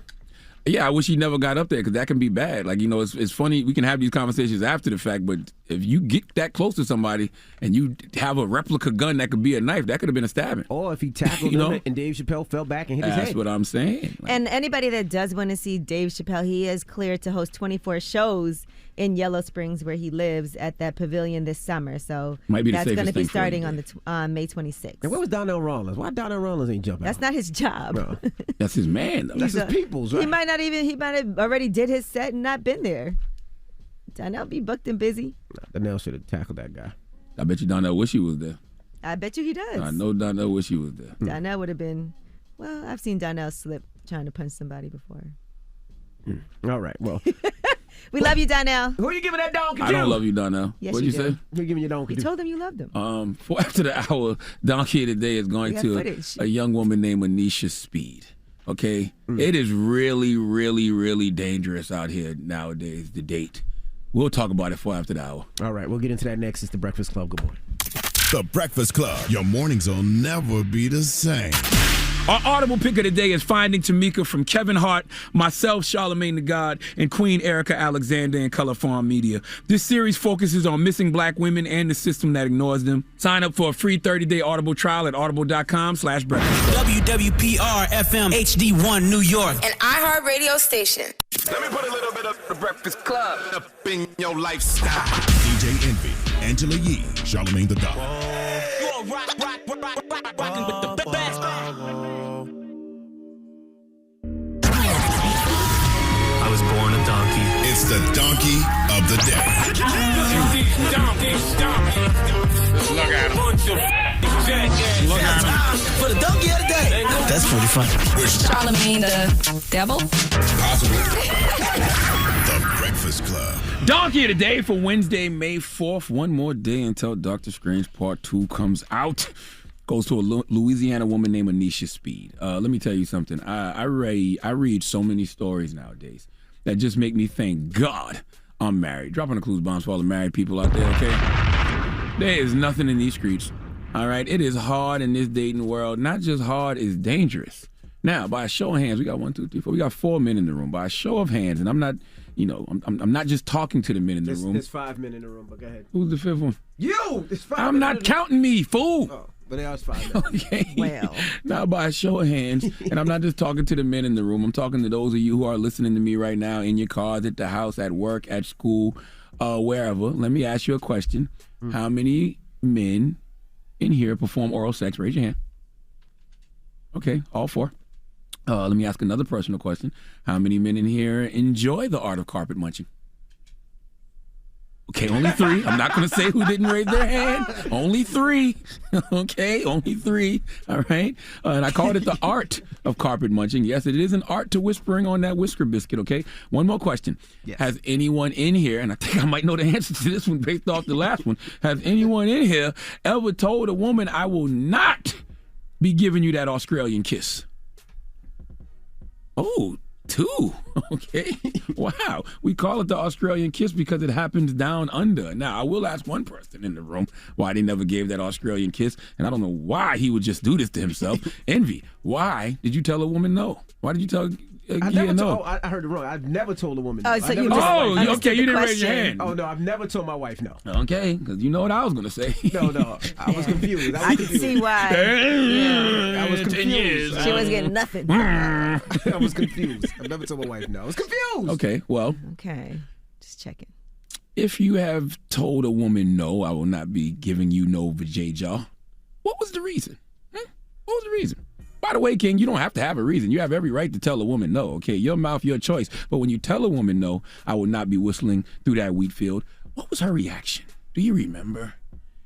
Yeah, I wish he never got up there because that can be bad. Like, you know, it's funny. We can have these conversations after the fact, but if you get that close to somebody and you have a replica gun that could be a knife, that could have been a stabbing. Or if he tackled him and Dave Chappelle fell back and hit his head. That's what I'm saying. And anybody that does want to see Dave Chappelle, he is cleared to host 24 shows in Yellow Springs where he lives at that pavilion this summer. So that's going to be starting on May 26th. And where was Donnell Rollins? Why Donnell Rollins ain't jumping That's out? not his job. No. That's his man, though. That's his people's, right? He might have already did his set and not been there. Donnell be booked and busy. Donnell should have tackled that guy. I bet you Donnell wish he was there. I bet you he does. I know Donnell wish he was there. Donnell would have been, well, I've seen Donnell slip trying to punch somebody before. All right, well. We love you, Donnell. Who you giving that donkey to? I don't love you, Donnell. Yes, What'd you say? Who you giving your donkey You to? told him you loved him. For after the hour, donkey of the day is going We got to footage. a young woman named Anisha Speed. Okay? It is really, really, really dangerous out here nowadays to date. We'll talk about it for after the hour. All right, we'll get into that next. It's The Breakfast Club. Good morning. The Breakfast Club. Your mornings will never be the same. Our audible pick of the day is Finding Tamika from Kevin Hart, myself, Charlamagne the God, and Queen Erica Alexander in Color Farm Media. This series focuses on missing black women and the system that ignores them. Sign up for a free 30-day Audible trial at audible.com/breakfast. WWPR FM HD1 New York. An iHeart radio station. Let me put a little bit of the Breakfast Club up in your lifestyle. DJ Envy, Angela Yee, Charlamagne the God. Rockin' with the best. I was born a donkey. It's the donkey of the day. Look at him. Look at him. For the donkey of the day. That's pretty funny. Charlamagne the devil? Possibly. The Breakfast Club. Donkey of the day for Wednesday, May 4th. One more day until Doctor Strange Part 2 comes out. Goes to a Louisiana woman named Anisha Speed. Let me tell you something. I read so many stories nowadays that just make me think, God, I'm married. Dropping the clues bombs for all the married people out there, okay? There is nothing in these streets, all right? It is hard in this dating world. Not just hard, it's dangerous. Now, by a show of hands, we got 1, 2, 3, 4. We got 4 men in the room. By a show of hands, and I'm not, I'm not just talking to the men in the room. There's 5 men in the room, but go ahead. Who's the 5th one? You! There's 5 I'm not counting me, fool. Oh, but there was 5 men. Okay. Well. Now, by a show of hands, and I'm not just talking to the men in the room. I'm talking to those of you who are listening to me right now in your cars, at the house, at work, at school, wherever. Let me ask you a question. How many men in here perform oral sex? Raise your hand. Okay, all 4. Let me ask another personal question. How many men in here enjoy the art of carpet munching? Okay, only 3. I'm not going to say who didn't raise their hand. Only 3. Okay, only 3. All right. And I called it the art of carpet munching. Yes, it is an art to whispering on that whisker biscuit. Okay. One more question. Yes. Has anyone in here, and I think I might know the answer to this one based off the last one, has anyone in here ever told a woman, I will not be giving you that Australian kiss? Oh, 2. Okay. Wow. We call it the Australian kiss because it happens down under. Now, I will ask one person in the room why they never gave that Australian kiss, and I don't know why he would just do this to himself. Envy. Why did you tell a woman no? Why did you tell no? I heard it wrong. I've never told a woman no. So okay. You didn't raise your hand. Oh, no. I've never told my wife no. Okay. Because you know what I was going to say. No. I was confused. I can see why. I was confused. She was getting nothing. I was confused. I've never told my wife no. I was confused. Okay. Well. Okay. Just checking. If you have told a woman no, I will not be giving you no vajayjah. What was the reason? What was the reason? By the way, King, you don't have to have a reason. You have every right to tell a woman no, okay? Your mouth, your choice. But when you tell a woman no, I will not be whistling through that wheat field. What was her reaction? Do you remember?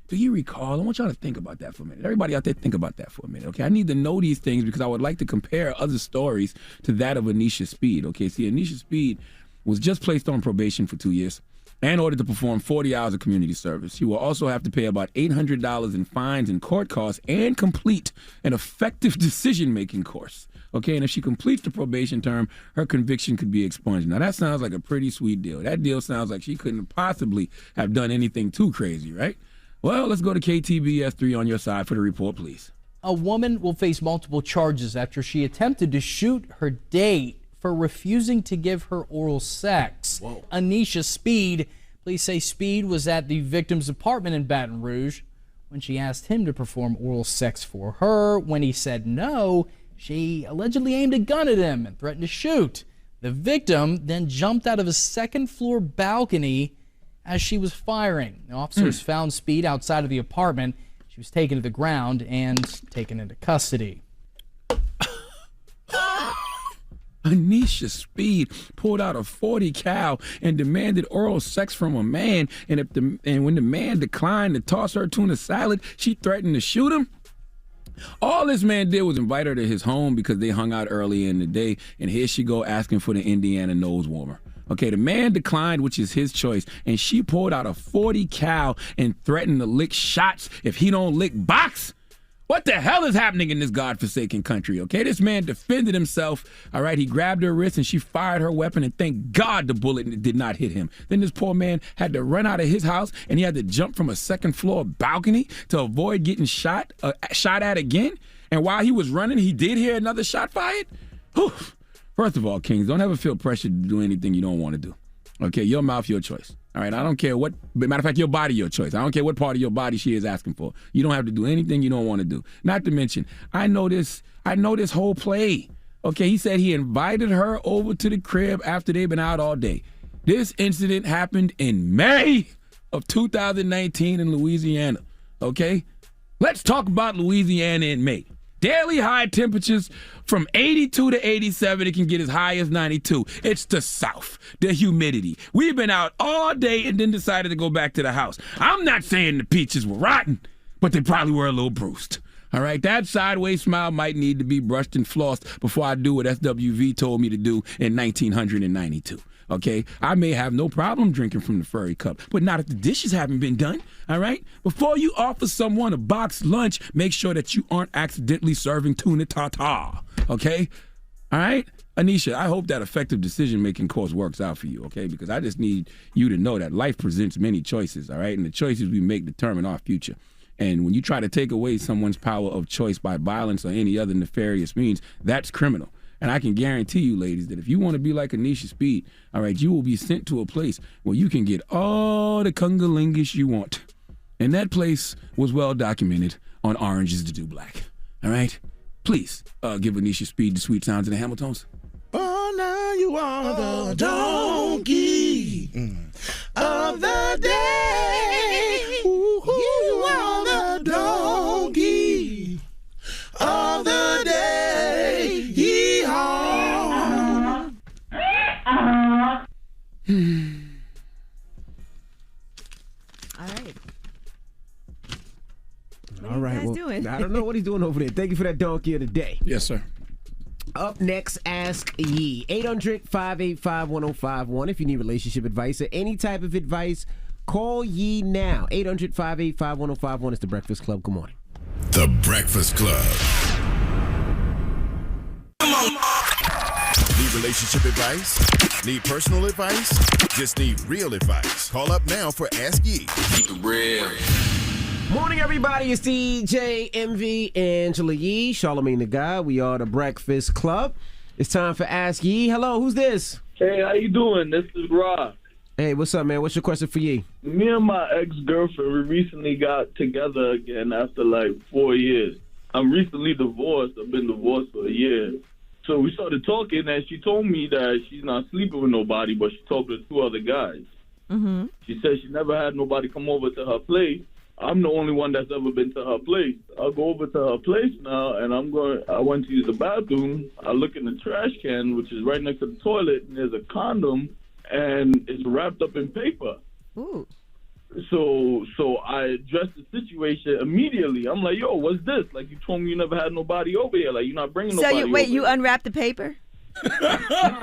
Do you recall? I want y'all to think about that for a minute. Everybody out there, think about that for a minute, okay? I need to know these things because I would like to compare other stories to that of Anisha Speed, okay? See, Anisha Speed was just placed on probation for 2 years and ordered to perform 40 hours of community service. She will also have to pay about $800 in fines and court costs and complete an effective decision-making course. Okay, and if she completes the probation term, her conviction could be expunged. Now, that sounds like a pretty sweet deal. That deal sounds like she couldn't possibly have done anything too crazy, right? Well, let's go to KTBS3 on your side for the report, please. A woman will face multiple charges after she attempted to shoot her date for refusing to give her oral sex. Whoa. Anisha Speed, police say Speed was at the victim's apartment in Baton Rouge when she asked him to perform oral sex for her. When he said no, she allegedly aimed a gun at him and threatened to shoot. The victim then jumped out of a second-floor balcony as she was firing. The officers found Speed outside of the apartment. She was taken to the ground and taken into custody. Anisha Speed pulled out a .40 cal and demanded oral sex from a man, and when the man declined to toss her tuna salad, she threatened to shoot him. All this man did was invite her to his home because they hung out early in the day, and here she go asking for the Indiana nose warmer. Okay, the man declined, which is his choice, and she pulled out a .40 cal and threatened to lick shots if he don't lick box. What the hell is happening in this godforsaken country, okay? This man defended himself, all right? He grabbed her wrist and she fired her weapon, and thank God the bullet did not hit him. Then this poor man had to run out of his house, and he had to jump from a second-floor balcony to avoid getting shot at again. And while he was running, he did hear another shot fired. Whew. First of all, Kings, don't ever feel pressured to do anything you don't want to do. Okay, your mouth, your choice. All right, I don't care what, matter of fact, your body, your choice. I don't care what part of your body she is asking for. You don't have to do anything you don't want to do. Not to mention, I know this whole play. Okay, he said he invited her over to the crib after they've been out all day. This incident happened in May of 2019 in Louisiana. Okay, let's talk about Louisiana in May. Daily high temperatures from 82 to 87. It can get as high as 92. It's the South, the humidity. We've been out all day and then decided to go back to the house. I'm not saying the peaches were rotten, but they probably were a little bruised. All right, that sideways smile might need to be brushed and flossed before I do what SWV told me to do in 1992. Okay, I may have no problem drinking from the furry cup, but not if the dishes haven't been done. All right, before you offer someone a boxed lunch, make sure that you aren't accidentally serving tuna tartare. Okay, all right, Anisha, I hope that effective decision-making course works out for you. Okay, because I just need you to know that life presents many choices. All right, and the choices we make determine our future. And when you try to take away someone's power of choice by violence or any other nefarious means, that's criminal. And I can guarantee you, ladies, that if you want to be like Anisha Speed, all right, you will be sent to a place where you can get all the cunnilingus you want. And that place was well documented on Orange is the New Black. All right? Please give Anisha Speed the sweet sounds of the Hamiltons. Oh, now you are the donkey of the day. Ooh, you are the donkey of the day. I don't know what he's doing over there. Thank you for that donkey of the day. Yes, sir. Up next, Ask Yee. 800-585-1051. If you need relationship advice or any type of advice, call Yee now. 800-585-1051. It's The Breakfast Club. Good morning. The Breakfast Club. Need relationship advice? Need personal advice? Just need real advice. Call up now for Ask Yee. Keep it real. Morning, everybody. It's DJ MV, Angela Yee, Charlamagne the Guy. We are The Breakfast Club. It's time for Ask Yee. Hello, who's this? Hey, how you doing? This is Rob. Hey, what's up, man? What's your question for Yee? Me and my ex-girlfriend, we recently got together again after like 4 years. I'm recently divorced. I've been divorced for a year. So we started talking, and she told me that she's not sleeping with nobody, but she talked to 2 other guys. Mm-hmm. She said she never had nobody come over to her place. I'm the only one that's ever been to her place. I'll go over to her place now, and I went to use the bathroom. I look in the trash can, which is right next to the toilet, and there's a condom, and it's wrapped up in paper. Ooh. So I addressed the situation immediately. I'm like, yo, what's this? Like, you told me you never had nobody over here. Like, you're not bringing nobody over you unwrapped the paper? No,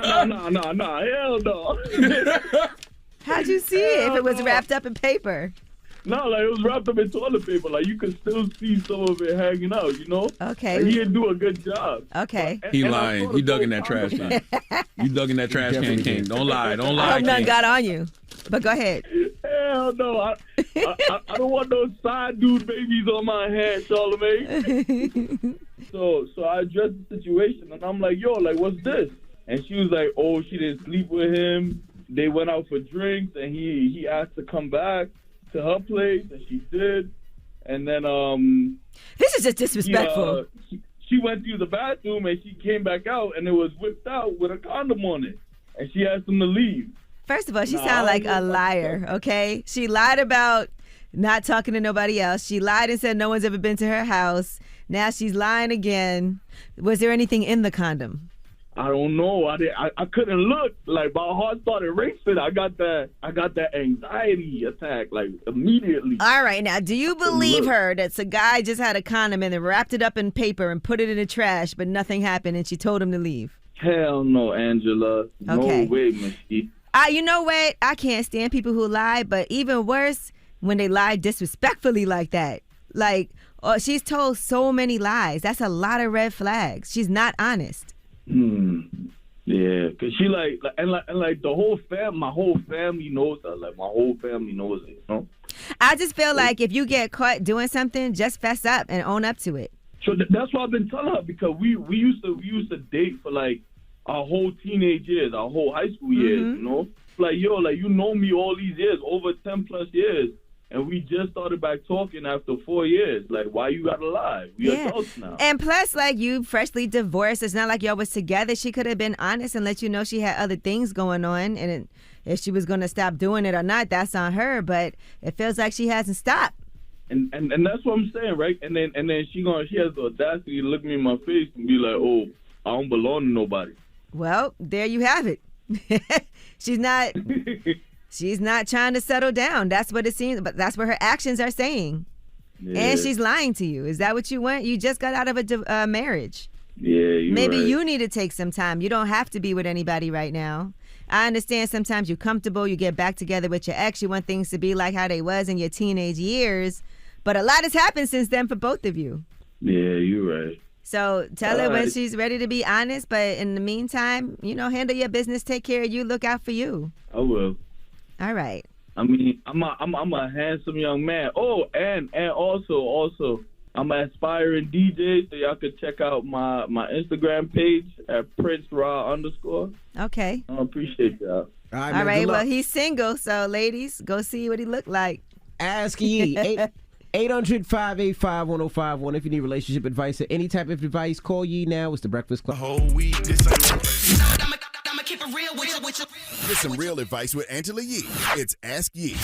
hell no. How'd you see it if it was wrapped up in paper? No, like, it was wrapped up in toilet paper. Like, you could still see some of it hanging out, you know? Okay. Like, he didn't do a good job. Okay. He lying. He dug in that trash can. You dug in that trash can, King. Don't lie. Don't lie, I hope none King. got on you. But go ahead. Hell no. I don't want those side dude babies on my hand, Charlamagne. So I addressed the situation, and I'm like, yo, like, what's this? And she was like, oh, she didn't sleep with him. They went out for drinks, and he asked to come back to her place, and she did. And then this is just disrespectful. She went to use the bathroom, and she came back out, and it was whipped out with a condom on it. And she asked him to leave. First of all, she sounds like a liar, okay? She lied about not talking to nobody else. She lied and said no one's ever been to her house. Now she's lying again. Was there anything in the condom? I don't know. I couldn't look. Like, my heart started racing. I got that anxiety attack, like, immediately. All right, now, do you believe her that some guy just had a condom and then wrapped it up in paper and put it in the trash, but nothing happened and she told him to leave? Hell no, Angela. Okay. No way, Misty. You know what? I can't stand people who lie, but even worse, when they lie disrespectfully like that. Like, she's told so many lies. That's a lot of red flags. She's not honest. Yeah, cause she like the whole my whole family knows her. Like, my whole family knows it. You know? I just feel like if you get caught doing something, just fess up and own up to it. So that's what I've been telling her, because we used to date for like our whole teenage years, our whole high school years. You know, like, yo, like, you know me all these years, over 10+ years. And we just started back talking after 4 years. Like, why you gotta lie? We adults now. And plus, like, you freshly divorced. It's not like y'all was together. She could have been honest and let you know she had other things going on. And if she was going to stop doing it or not, that's on her. But it feels like she hasn't stopped. And that's what I'm saying, right? And then she has the audacity to look me in my face and be like, oh, I don't belong to nobody. Well, there you have it. She's not trying to settle down. That's what it seems, but that's what her actions are saying. Yeah. And she's lying to you. Is that what you want? You just got out of a marriage. Yeah, Maybe right. You need to take some time. You don't have to be with anybody right now. I understand sometimes you're comfortable. You get back together with your ex. You want things to be like how they was in your teenage years. But a lot has happened since then for both of you. Yeah, you're right. So tell her when she's ready to be honest. But in the meantime, handle your business. Take care of you. Look out for you. I will. All right. I mean, I'm a handsome young man. Oh, and also, I'm an aspiring DJ, so y'all could check out my Instagram page at PrinceRaw_. Okay. I appreciate y'all. All right. Well, he's single, so ladies, go see what he looked like. Ask Yee. 800-585-1051. If you need relationship advice or any type of advice, call Yee now. It's The Breakfast Club. Get some real advice with Angela Yee. It's Ask Yee.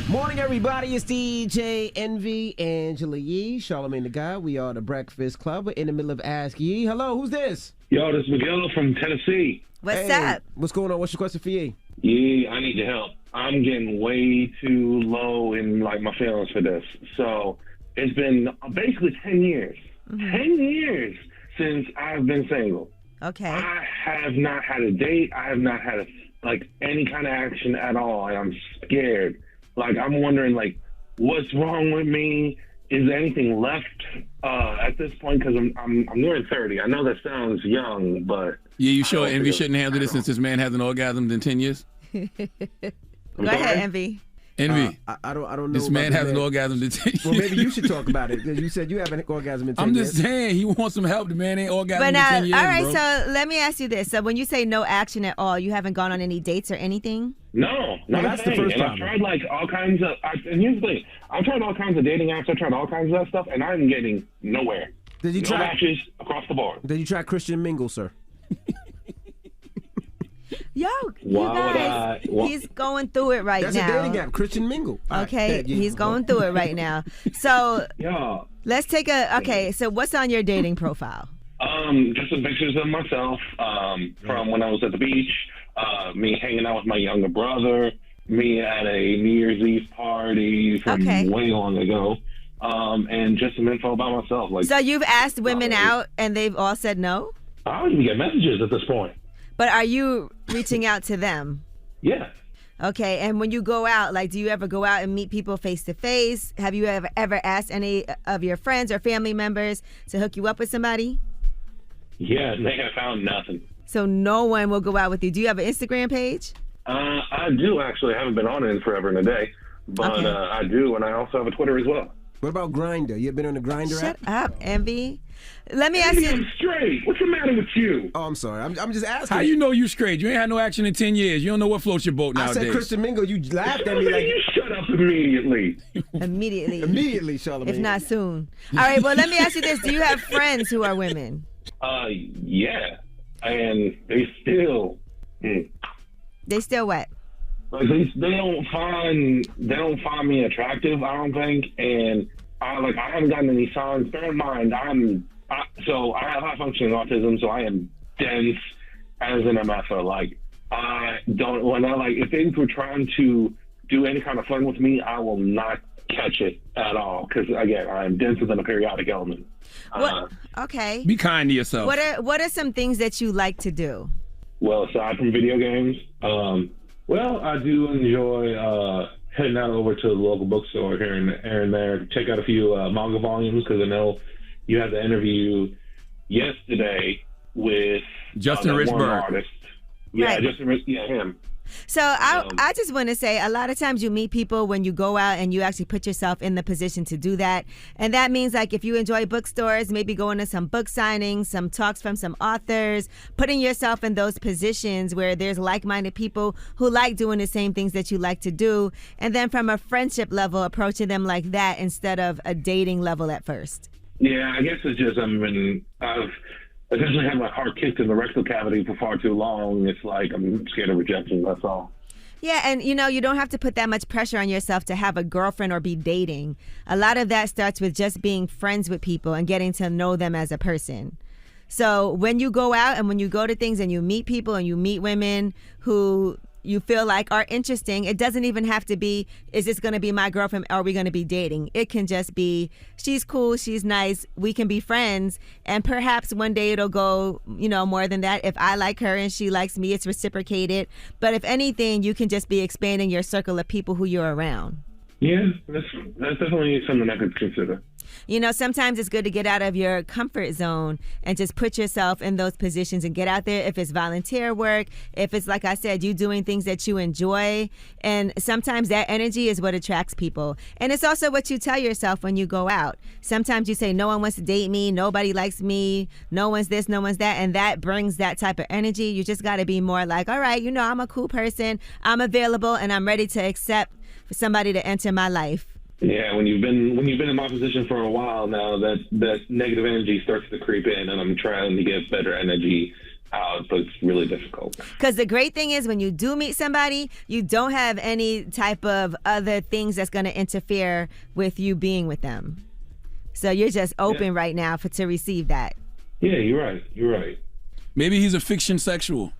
Morning, everybody. It's DJ Envy, Angela Yee, Charlamagne the Guy. We are The Breakfast Club. We're in the middle of Ask Yee. Hello, who's this? Yo, this is Geballa from Tennessee. What's up? What's going on? What's your question for Yee? Yeah, I need your help. I'm getting way too low in, like, my feelings for this. So it's been basically 10 years. 10 years since I've been single. Okay. I have not had a date. I have not had any kind of action at all, and I'm scared. Like, I'm wondering, like, what's wrong with me? Is there anything left at this point? Because I'm nearing 30. I know that sounds young, but Yeah, you sure Envy shouldn't handle this since this man hasn't orgasmed in 10 years? Go ahead, Envy. Envy. I don't know. This man hasn't orgasmed in 10 years. Well, maybe you should talk about it because you said you haven't orgasmed in 10 I'm years. just saying, he wants some help. The man ain't orgasmed But in now, 10 years, all right, bro. so let me ask you this. So when you say no action at all, you haven't gone on any dates or anything? no, that's the first and time. I've tried like all kinds of. And here's the thing: I've tried all kinds of dating apps. I've tried all kinds of that stuff, and I'm getting nowhere. Did you no try matches across the board? Did you try Christian Mingle, sir? Yo, Why would guys, he's going through it right That's now. a dating app, Christian Mingle. All right, Okay, yeah, he's going through it right now. So Yeah. let's take okay, so what's on your dating profile? Just some pictures of myself from when I was at the beach, me hanging out with my younger brother, me at a New Year's Eve party from way long ago, and just some info about myself. Like, So you've asked women out and they've all said no? I don't even get messages at this point. But are you reaching out to them? Yeah. Okay, and when you go out, like, do you ever go out and meet people face to face? Have you ever asked any of your friends or family members to hook you up with somebody? Yeah, and they have found nothing. So no one will go out with you. Do you have an Instagram page? I do, actually. I haven't been on it in forever and a day, but I do, and I also have a Twitter as well. What about Grindr? You ever been on the Grindr app? Shut up, Envy. Let me ask you. I'm straight. What's the matter with you? Oh, I'm sorry. I'm just asking. How you know you straight? You ain't had no action in 10 years. You don't know what floats your boat I nowadays. said Christian Mingle. You laughed at me like. You shut up immediately. Immediately. Immediately, Charlamagne. If not soon. All right, well, let me ask you this. Do you have friends who are women? Yeah. And they still... They still what? Like they don't find me attractive, I don't think, and I haven't gotten any signs. Bear in mind, I have high functioning autism, so I am dense as an MFer. Like, if they were trying to do any kind of fun with me, I will not catch it at all, because again, I am denser than a periodic element. Okay. Be kind to yourself. What are some things that you like to do? Well, aside from video games, I do enjoy heading out over to the local bookstore here and there to check out a few manga volumes, because I know you had the interview yesterday with Justin that one Richburg. artist. Yeah, Right. Justin Rich. Yeah, him. So I just want to say, a lot of times you meet people when you go out and you actually put yourself in the position to do that. And that means, like, if you enjoy bookstores, maybe going to some book signings, some talks from some authors, putting yourself in those positions where there's like-minded people who like doing the same things that you like to do. And then from a friendship level, approaching them like that instead of a dating level at first. Yeah, I guess it's just I've essentially had my heart kicked in the rectal cavity for far too long. It's like I'm scared of rejection, that's all. Yeah, and you don't have to put that much pressure on yourself to have a girlfriend or be dating. A lot of that starts with just being friends with people and getting to know them as a person. So when you go out and when you go to things and you meet people and you meet women who you feel like are interesting, it doesn't even have to be, is this going to be my girlfriend? Are we going to be dating? It can just be, she's cool, she's nice, we can be friends, and perhaps one day it'll go, more than that. If I like her and she likes me, it's reciprocated. But if anything, you can just be expanding your circle of people who you're around. Yeah, that's definitely something I could consider. Sometimes it's good to get out of your comfort zone and just put yourself in those positions and get out there. If it's volunteer work, if it's, like I said, you doing things that you enjoy. And sometimes that energy is what attracts people. And it's also what you tell yourself when you go out. Sometimes you say, no one wants to date me, nobody likes me, no one's this, no one's that. And that brings that type of energy. You just got to be more like, all right, I'm a cool person, I'm available, and I'm ready to accept for somebody to enter my life. Yeah, when you've been in my position for a while now, that negative energy starts to creep in, and I'm trying to get better energy out, but it's really difficult. Because the great thing is when you do meet somebody, you don't have any type of other things that's going to interfere with you being with them. So you're just open right now to receive that. Yeah, you're right. Maybe he's a fiction sexual.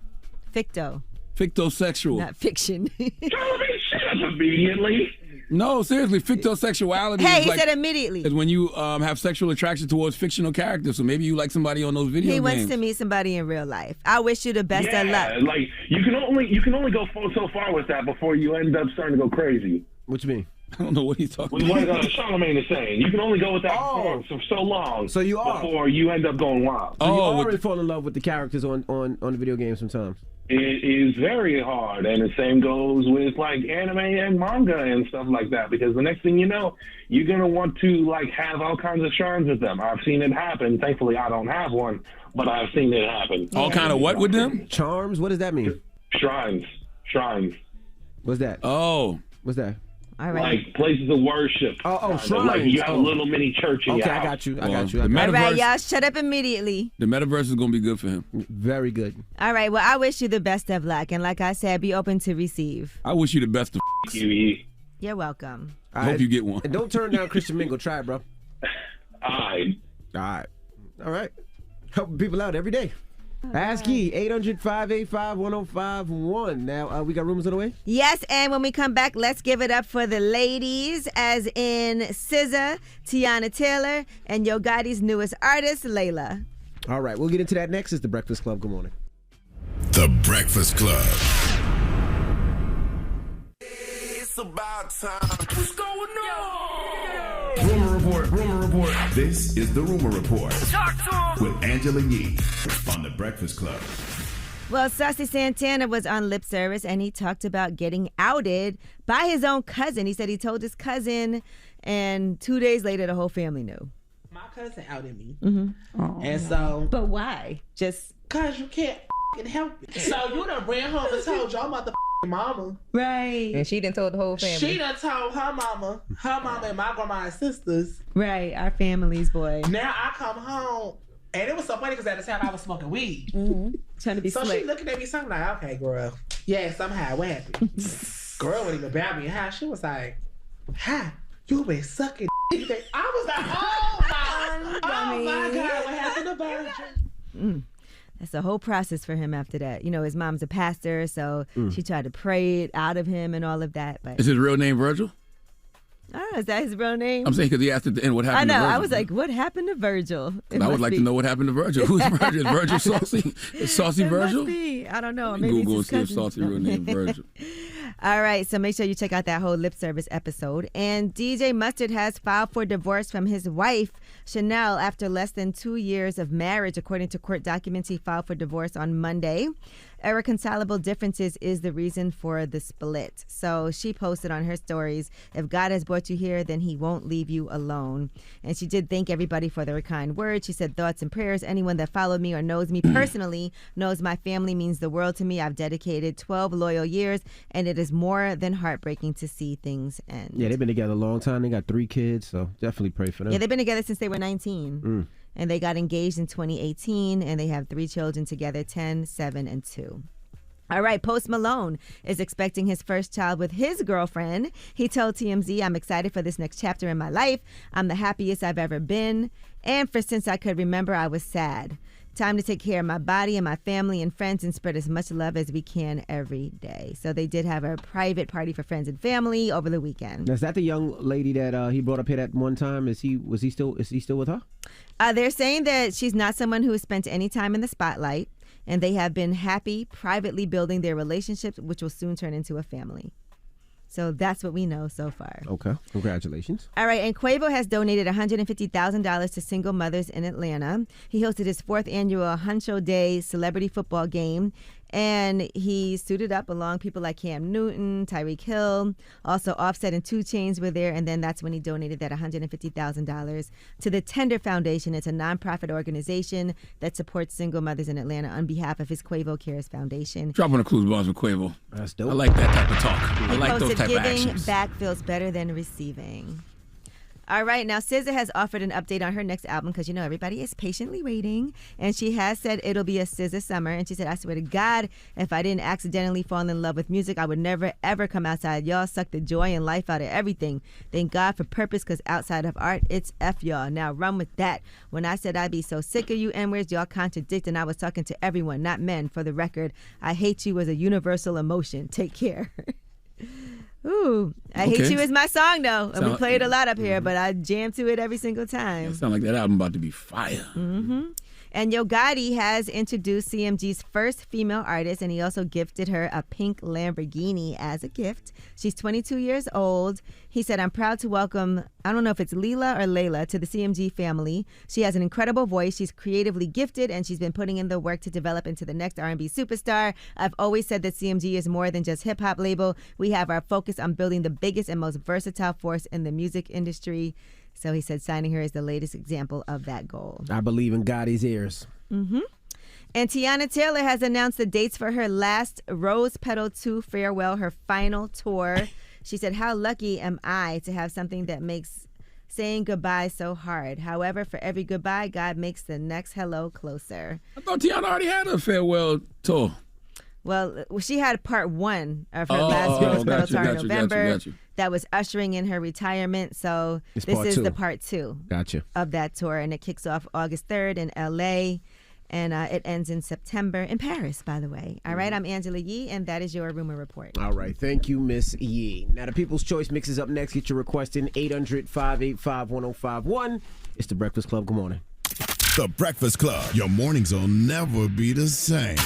Fictosexual. Fictosexual. Not fiction. Shut up immediately. No, seriously, fictosexuality. Hey, is he like, said immediately. is when you have sexual attraction towards fictional characters. So maybe you like somebody on those video He games. wants to meet somebody in real life. I wish you the best of luck. like you can only go so far with that before you end up starting to go crazy. What you mean? I don't know what he's talking What about. Charlamagne is saying. You can only go with that for so long. So you are before you end up going wild. So you already fall in love with the characters on the video game sometimes. It is very hard, and the same goes with like anime and manga and stuff like that. Because the next thing you know, you're gonna want to like have all kinds of shrines with them. I've seen it happen. Thankfully, I don't have one, but I've seen it happen. All kind of what with them? Charms. What does that mean? Shrines. What's that? Oh, what's that? All right. Like places of worship. Shrines. Like you have a little mini church in your house. I got you. The All metaverse, right, y'all, shut up immediately. the metaverse is gonna be good for him. Very good. All right, well, I wish you the best of luck. And like I said, be open to receive. I wish you the best of. You're welcome. I hope you get one. And don't turn down Christian Mingle. Try it, bro. All right. Helping people out every day. Ask Yee, 800-585-1051. Now, we got rumors on the way? Yes, and when we come back, let's give it up for the ladies, as in SZA, Tiana Taylor, and Yo Gotti's newest artist, Layla. All right, we'll get into that next. It's The Breakfast Club. Good morning. The Breakfast Club. It's about time. What's going on? Rumor report. This is the Rumor Report with Angela Yee on The Breakfast Club. Well, Saucy Santana was on lip service, and he talked about getting outed by his own cousin. He said he told his cousin, and 2 days later, the whole family knew. My cousin outed me. Mm-hmm. And so... But why? Just... Because you can't help it. So you done ran home and told your mother mama. Right. And she done told the whole family. She done told her mama and my grandma and sisters. Right, our families, boy. Now I come home, and it was so funny because at the time I was smoking weed. Mm-hmm. Trying to be so slick. she looking at me something like, okay, girl. Yeah, somehow, what happened? Girl wouldn't even bow me how. She was like, hi, you been sucking I was like, oh my God, what happened to Virgin? That's a whole process for him after that. You know, his mom's a pastor, so she tried to pray it out of him and all of that. But Is his real name Virgil? is that his real name? I'm saying because he asked at the end what I happened know. to Virgil. I was like, what happened to Virgil? I would like to know what happened to Virgil. Who's Virgil? Is Virgil Saucy? Is Saucy Virgil? Must be. I don't know. Maybe Google and it's see his if cousin. Saucy real name Virgil. All right, so make sure you check out that whole lip service episode. And DJ Mustard has filed for divorce from his wife, Chanel, after less than 2 years of marriage. According to court documents, he filed for divorce on Monday. Irreconcilable differences is the reason for the split. So she posted on her stories, if God has brought you here, then he won't leave you alone. And she did thank everybody for their kind words. She said, thoughts and prayers. Anyone that followed me or knows me personally knows my family means the world to me. I've dedicated 12 loyal years, and it is more than heartbreaking to see things end. Yeah, they've been together a long time. They got 3 kids, so definitely pray for them. Yeah, they've been together since they were 19. And they got engaged in 2018, and they have 3 children together, 10, 7, and 2. All right, Post Malone is expecting his first child with his girlfriend. He told TMZ, I'm excited for this next chapter in my life. I'm the happiest I've ever been. And for since I could remember, I was sad. Time to take care of my body and my family and friends and spread as much love as we can every day. So they did have a private party for friends and family over the weekend. Is that the young lady that he brought up here that one time? Is he still with her? They're saying that she's not someone who has spent any time in the spotlight, and they have been happy privately building their relationships, which will soon turn into a family. So that's what we know so far. Okay, congratulations. All right, and Quavo has donated $150,000 to single mothers in Atlanta. He hosted his 4th annual Huncho Day celebrity football game, and he suited up along people like Cam Newton, Tyreek Hill, also Offset and 2 Chainz were there, and then that's when he donated that $150,000 to the Tender Foundation. It's a nonprofit organization that supports single mothers in Atlanta on behalf of his Quavo Cares Foundation. Drop on the clues bars with Quavo. That's dope. I like that type of talk. I He like those posted, type of giving actions. back feels better than receiving. All right, now SZA has offered an update on her next album because, you know, everybody is patiently waiting. And she has said it'll be a SZA summer. And she said, I swear to God, if I didn't accidentally fall in love with music, I would never, ever come outside. Y'all suck the joy and life out of everything. Thank God for purpose, because outside of art, it's F y'all. Now run with that. When I said I'd be so sick of you N-words, y'all contradict, and I was talking to everyone, not men. For the record, I hate you as a universal emotion. Take care. Ooh, I Okay. Hate You is my song, though. And we Sound- play it a lot up here, but I jam to it every single time. Sound like that album about to be fire. Mm-hmm. And Yo Gotti has introduced CMG's first female artist, and he also gifted her a pink Lamborghini as a gift. She's 22 years old. He said, I'm proud to welcome, I don't know if it's Leela or Layla, to the CMG family. She has an incredible voice. She's creatively gifted, and she's been putting in the work to develop into the next R&B superstar. I've always said that CMG is more than just hip-hop label. We have our focus on building the biggest and most versatile force in the music industry. So he said signing her is the latest example of that goal. I believe in Gotti's ears. Mm-hmm. And Tiana Taylor has announced the dates for her last Rose Petal 2 farewell, her final tour. She said, how lucky am I to have something that makes saying goodbye so hard. However, for every goodbye, God makes the next hello closer. I thought Tiana already had a farewell tour. Well, she had part 1 of her last Rose Petal tour in November. Got you. That was ushering in her retirement. So It's this part is 2. the part 2 Gotcha. of that tour. And it kicks off August 3rd in LA. And it ends in September in Paris, by the way. All right, I'm Angela Yee, and that is your Rumor Report. All right, thank you, Miss Yee. Now, the People's Choice Mix is up next. Get your request in 800-585-1051. It's The Breakfast Club. Good morning. The Breakfast Club. Your mornings will never be the same.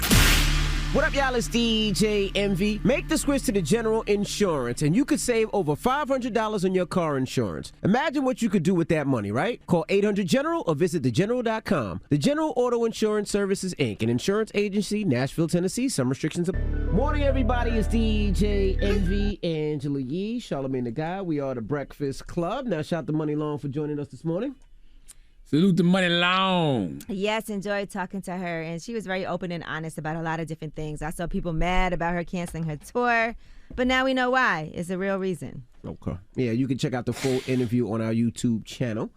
What up, y'all? It's DJ Envy. Make the switch to the General Insurance, and you could save over $500 on your car insurance. Imagine what you could do with that money, right? Call 800-GENERAL or visit thegeneral.com. The General Auto Insurance Services, Inc., an insurance agency, Nashville, Tennessee. Some restrictions apply. Morning, everybody. It's DJ Envy, Angela Yee, Charlamagne the Guy. We are The Breakfast Club. Now, shout out to Muni Long for joining us this morning. Salute to Muni Long. Yes, enjoyed talking to her, and she was very open and honest about a lot of different things. I saw people mad about her canceling her tour, but now we know why. It's a real reason. Okay. Yeah, you can check out the full interview on our YouTube channel.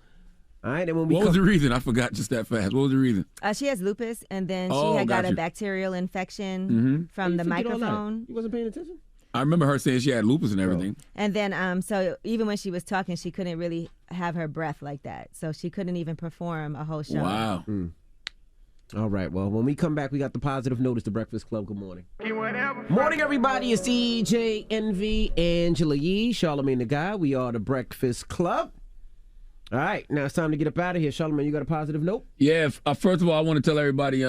All right, and when we What was the reason? I forgot just that fast. What was the reason? She has lupus, and then she Oh, had got got a you. bacterial infection from the microphone. You wasn't paying attention? I remember her saying she had lupus and everything. And then, so even when she was talking, she couldn't really have her breath like that. So she couldn't even perform a whole show. Wow. All right, well, when we come back, we got the positive notice, The Breakfast Club. Good morning. Morning, everybody. It's DJ Envy, Angela Yee, Charlamagne the Guy. We are The Breakfast Club. All right, now it's time to get up out of here. Charlamagne, you got a positive note? Yeah, first of all, I want to tell everybody,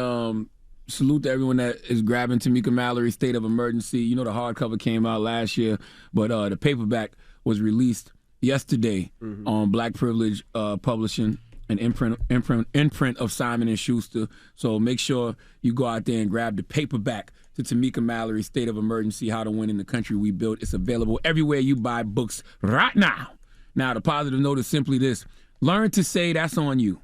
salute to everyone that is grabbing Tamika Mallory's State of Emergency. You know, the hardcover came out last year, but the paperback was released yesterday on Black Privilege Publishing, an imprint of Simon & Schuster. So make sure you go out there and grab the paperback to Tamika Mallory's State of Emergency, How to Win in the Country We Built. It's available everywhere you buy books right now. Now, the positive note is simply this. Learn to say that's on you.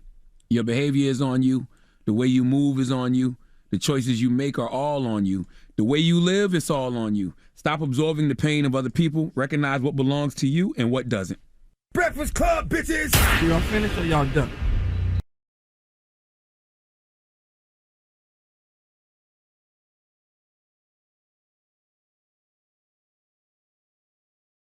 Your behavior is on you. The way you move is on you. The choices you make are all on you. The way you live, it's all on you. Stop absorbing the pain of other people. Recognize what belongs to you and what doesn't. Breakfast Club, bitches! Y'all finished or y'all done?